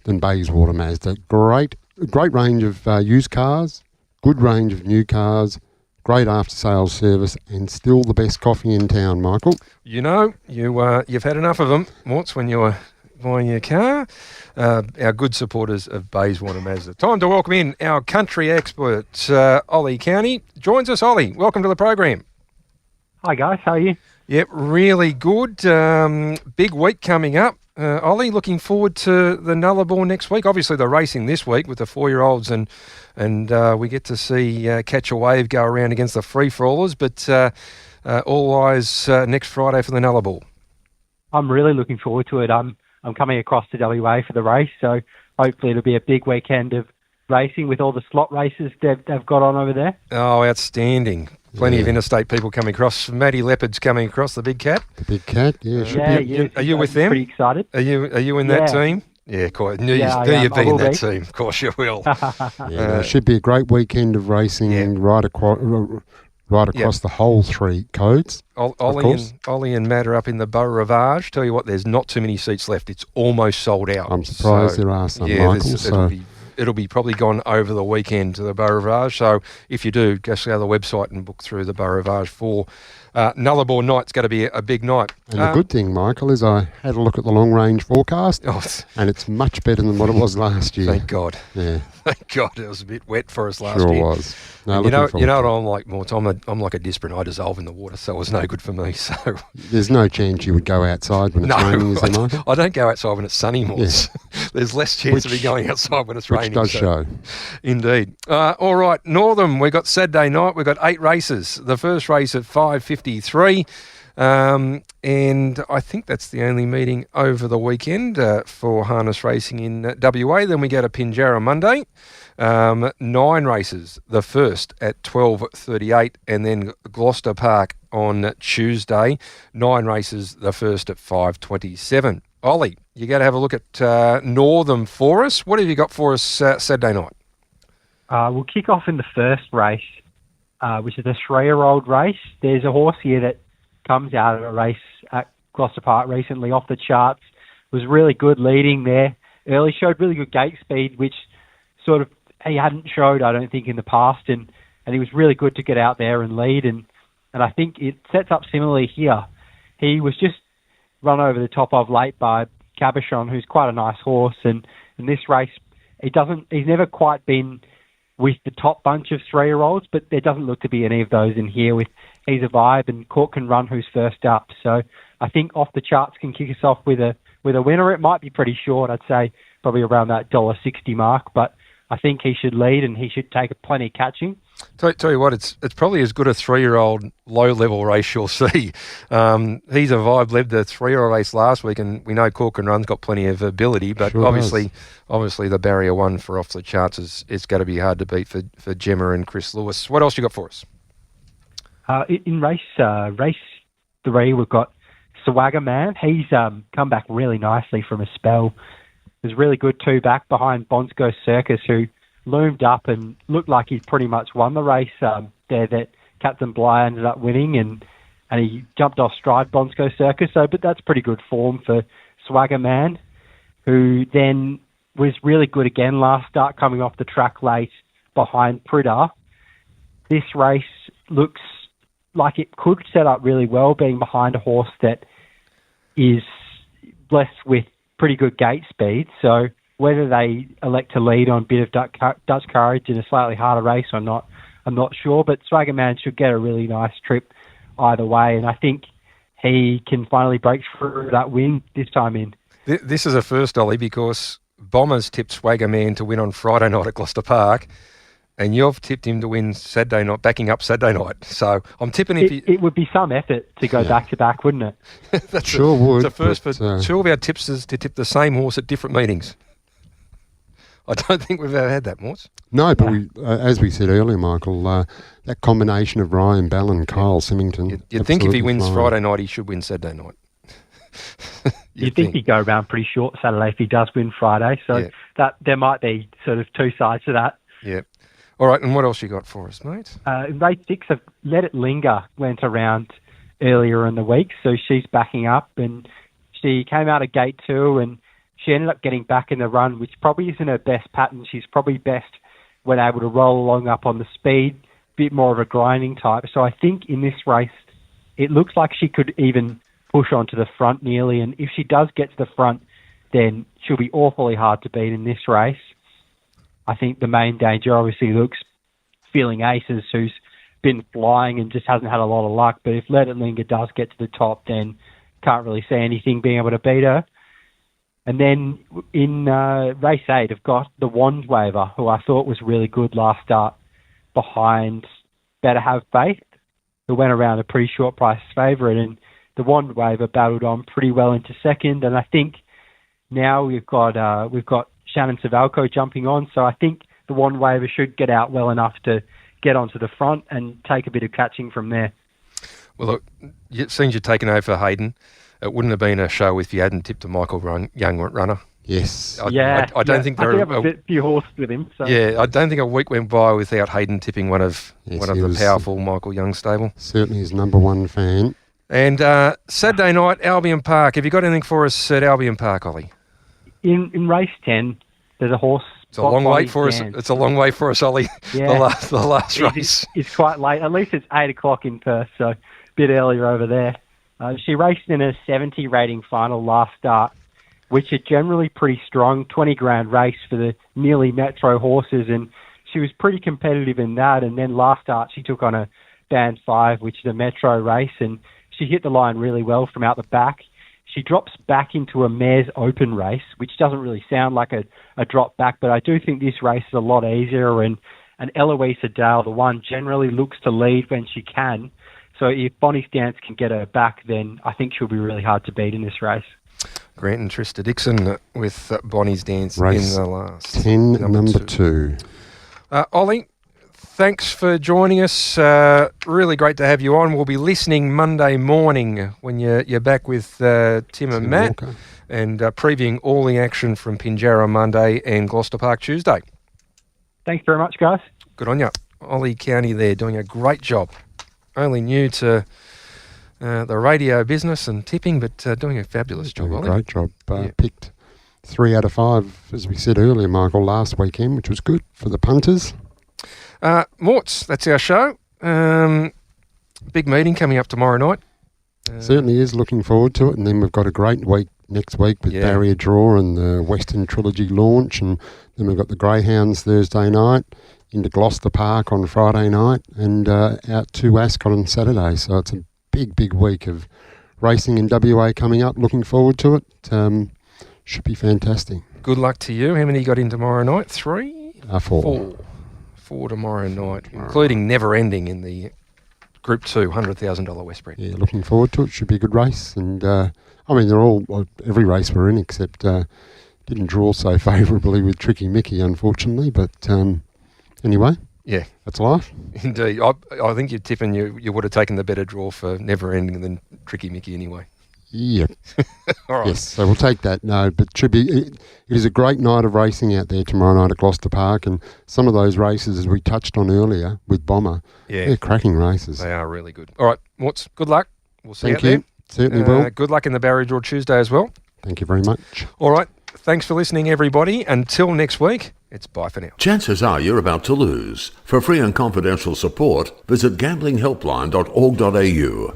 Speaker 6: than Bayswater Mazda. Great range of used cars, good range of new cars, great after-sales service, and still the best coffee in town, Michael.
Speaker 5: You know, you've had enough of them, Morts, when you were buying your car. Our good supporters of Bayswater Mazda. Time to welcome in our country expert, Ollie Cownie. Joins us, Ollie. Welcome to the program.
Speaker 15: Hi, guys. How are you?
Speaker 5: Yep, really good. Big week coming up. Ollie, looking forward to the Nullarbor next week. Obviously, they're racing this week with the 4-year-olds, and we get to see Catch a Wave go around against the free-for-allers, but all eyes next Friday for the Nullarbor.
Speaker 15: I'm really looking forward to it. I'm coming across to WA for the race, so hopefully it'll be a big weekend of racing with all the slot races they've got on over there.
Speaker 5: Oh, outstanding. Plenty of interstate people coming across. Matty Leopard's coming across, the big cat.
Speaker 6: The big cat,
Speaker 5: Are you with them?
Speaker 15: Pretty excited.
Speaker 5: Are you in that team? Yeah, quite. You'll be in that team. Of course you will.
Speaker 6: It should be a great weekend of racing right across the whole 3 codes.
Speaker 5: Ollie and Matt are up in the Beau Rivage. Tell you what, there's not too many seats left. It's almost sold out.
Speaker 6: I'm surprised there are some, Michael.
Speaker 5: It'll be probably gone over the weekend to the Beau Rivage. So if you do, just go to the website and book through the Beau Rivage for Nullarbor night's going to be a big night.
Speaker 6: And the good thing, Michael, is I had a look at the long-range forecast, and it's much better than what it was last year.
Speaker 5: Thank God.
Speaker 6: Yeah.
Speaker 5: Thank God it was a bit wet for us last year.
Speaker 6: Sure was. No,
Speaker 5: you know what I'm like, Mort? I'm like a disparate. I dissolve in the water, so it was no good for me. So
Speaker 6: there's no chance you would go outside when it's raining, is there, Michael?
Speaker 5: I don't go outside when it's sunny, Mort. Yeah. There's less chance of me going outside when it's raining.
Speaker 6: Which does show.
Speaker 5: Indeed. All right, Northern, we've got Saturday night. We've got 8 races. The first race at 5:53. And I think that's the only meeting over the weekend for harness racing in WA. Then we go to Pinjarra Monday. 9 races, the first at 12:38, and then Gloucester Park on Tuesday. 9 races, the first at 5:27. Ollie, you got to have a look at Northern for us. What have you got for us Saturday night?
Speaker 15: We'll kick off in the first race, which is a 3-year-old race. There's a horse here that comes out of a race at Gloucester Park recently, off the charts. Was really good leading there early, showed really good gate speed, which sort of he hadn't showed, I don't think, in the past, and he was really good to get out there and lead, and I think it sets up similarly here. He was just run over the top of late by Cabochon, who's quite a nice horse, and in this race, he's never quite been with the top bunch of 3-year-olds, but there doesn't look to be any of those in here with He's a Vibe and Court Can Run, who's first up. So I think Off the Charts can kick us off with a winner. It might be pretty short, I'd say probably around that $1.60 mark, but I think he should lead and he should take plenty catching.
Speaker 5: Tell you what, it's probably as good a 3-year-old low-level race you'll see. He's a Vibe led the 3-year-old race last week, and we know Cork and Run's got plenty of ability, but obviously the barrier one for Off the Charts is going to be hard to beat for Gemma and Chris Lewis. What else you got for us?
Speaker 15: In race 3, we've got Swagger Man. He's come back really nicely from a spell. It was really good 2 back behind Bonsko Circus, who loomed up and looked like he'd pretty much won the race there that Captain Bly ended up winning, and he jumped off stride Bonsko Circus. But that's pretty good form for Swagger Man, who then was really good again last start, coming off the track late behind Pritter. This race looks like it could set up really well, being behind a horse that is blessed with pretty good gate speed. So whether they elect to lead on a bit of Dutch Courage in a slightly harder race or not, I'm not sure. But Swagger Man should get a really nice trip either way, and I think he can finally break through that win this time in.
Speaker 5: This is a first, Ollie, because Bombers tipped Swagger Man to win on Friday night at Gloucester Park, and you've tipped him to win Saturday night, backing up Saturday night. So I'm tipping
Speaker 15: it would be some effort to go back-to-back, wouldn't it?
Speaker 5: That's
Speaker 6: sure would.
Speaker 5: It's a first for two of our tipsters to tip the same horse at different meetings. I don't think we've ever had that, Morse.
Speaker 6: No, but as we said earlier, Michael, that combination of Ryan Bell and Kyle Symington.
Speaker 5: You'd think if he wins Friday night, he should win Saturday night.
Speaker 15: You'd think he'd go around pretty short Saturday if he does win Friday. So that there might be sort of 2 sides to that.
Speaker 5: Yeah. All right, and what else you got for us, mate?
Speaker 15: In race 6, Let It Linger went around earlier in the week, so she's backing up, and she came out of gate 2, and she ended up getting back in the run, which probably isn't her best pattern. She's probably best when able to roll along up on the speed, bit more of a grinding type. So I think in this race, it looks like she could even push onto the front nearly, and if she does get to the front, then she'll be awfully hard to beat in this race. I think the main danger obviously looks Feeling Aces, who's been flying and just hasn't had a lot of luck. But if Let It Linger does get to the top, then can't really see anything being able to beat her. And then in race 8, I've got the Wand Waver, who I thought was really good last start, behind Better Have Faith, who went around a pretty short price favourite. And the Wand Waver battled on pretty well into second. And I think now we've got Shannon Savalco jumping on, so I think the Wand Waver should get out well enough to get onto the front and take a bit of catching from there.
Speaker 5: Well, look, it seems you're taking over for Hayden. It wouldn't have been a show if you hadn't tipped a Michael Young runner.
Speaker 6: Yes.
Speaker 5: I don't think there
Speaker 15: I have a few horses with him. So.
Speaker 5: Yeah, I don't think a week went by without Hayden tipping one of the powerful Michael Young stable.
Speaker 6: Certainly his number one fan.
Speaker 5: And Saturday night, Albion Park. Have you got anything for us at Albion Park, Ollie?
Speaker 15: In race 10, there's a horse.
Speaker 5: It's a long way for us. It's a long way for us, Ollie.
Speaker 15: Yeah.
Speaker 5: the last race.
Speaker 15: It's quite late. At least it's 8 o'clock in Perth, so a bit earlier over there. She raced in a 70 rating final last start, which is generally pretty strong, 20 grand race for the nearly Metro horses, and she was pretty competitive in that. And then last start, she took on a Band 5, which is a Metro race, and she hit the line really well from out the back. She drops back into a Mares Open race, which doesn't really sound like a drop back, but I do think this race is a lot easier, and Eloise Adele, the one, generally looks to lead when she can. So if Bonnie's Dance can get her back, then I think she'll be really hard to beat in this race.
Speaker 5: Grant and Trista Dixon with Bonnie's Dance
Speaker 6: race
Speaker 5: in the last.
Speaker 6: 10, number 2.
Speaker 5: Ollie, thanks for joining us. Really great to have you on. We'll be listening Monday morning when you're back with Tim and Matt
Speaker 6: Walker.
Speaker 5: and previewing all the action from Pinjarra Monday and Gloucester Park Tuesday.
Speaker 15: Thanks very much, guys.
Speaker 5: Good on you. Ollie Cownie there doing a great job. Only new to the radio business and tipping, but doing a fabulous job, Ollie.
Speaker 6: Great job. Picked 3 out of 5, as we said earlier, Michael, last weekend, which was good for the punters.
Speaker 5: Morts, that's our show. Big meeting coming up tomorrow night.
Speaker 6: Certainly is, looking forward to it. And then we've got a great week next week with Barrier Draw and the Western Trilogy launch. And then we've got the Greyhounds Thursday night, into Gloucester Park on Friday night, and out to Ascot on Saturday. So it's a big week of racing in WA coming up. Looking forward to it. Should be fantastic.
Speaker 5: Good luck to you. How many you got in tomorrow night? 3?
Speaker 6: 4.
Speaker 5: 4 tomorrow night, including Never Ending in the Group 2 $100,000 West Spread.
Speaker 6: Yeah, looking forward to it. Should be a good race. And they're all, every race we're in, except didn't draw so favourably with Tricky Mickey, unfortunately. But anyway,
Speaker 5: yeah,
Speaker 6: that's life.
Speaker 5: Indeed. I think you're tipping you would have taken the better draw for Never Ending than Tricky Mickey anyway.
Speaker 6: Yep.
Speaker 5: All right.
Speaker 6: Yes, so we'll take that. No, but it is a great night of racing out there tomorrow night at Gloucester Park, and some of those races, as we touched on earlier with Bomber, they're cracking races.
Speaker 5: They are really good. All right, Morts, good luck. We'll see you out
Speaker 6: there.
Speaker 5: there.
Speaker 6: Certainly will.
Speaker 5: Good luck in the Barrier Draw Tuesday as well.
Speaker 6: Thank you very much.
Speaker 5: All right, thanks for listening, everybody. Until next week, it's bye for now.
Speaker 16: Chances are you're about to lose. For free and confidential support, visit gamblinghelpline.org.au.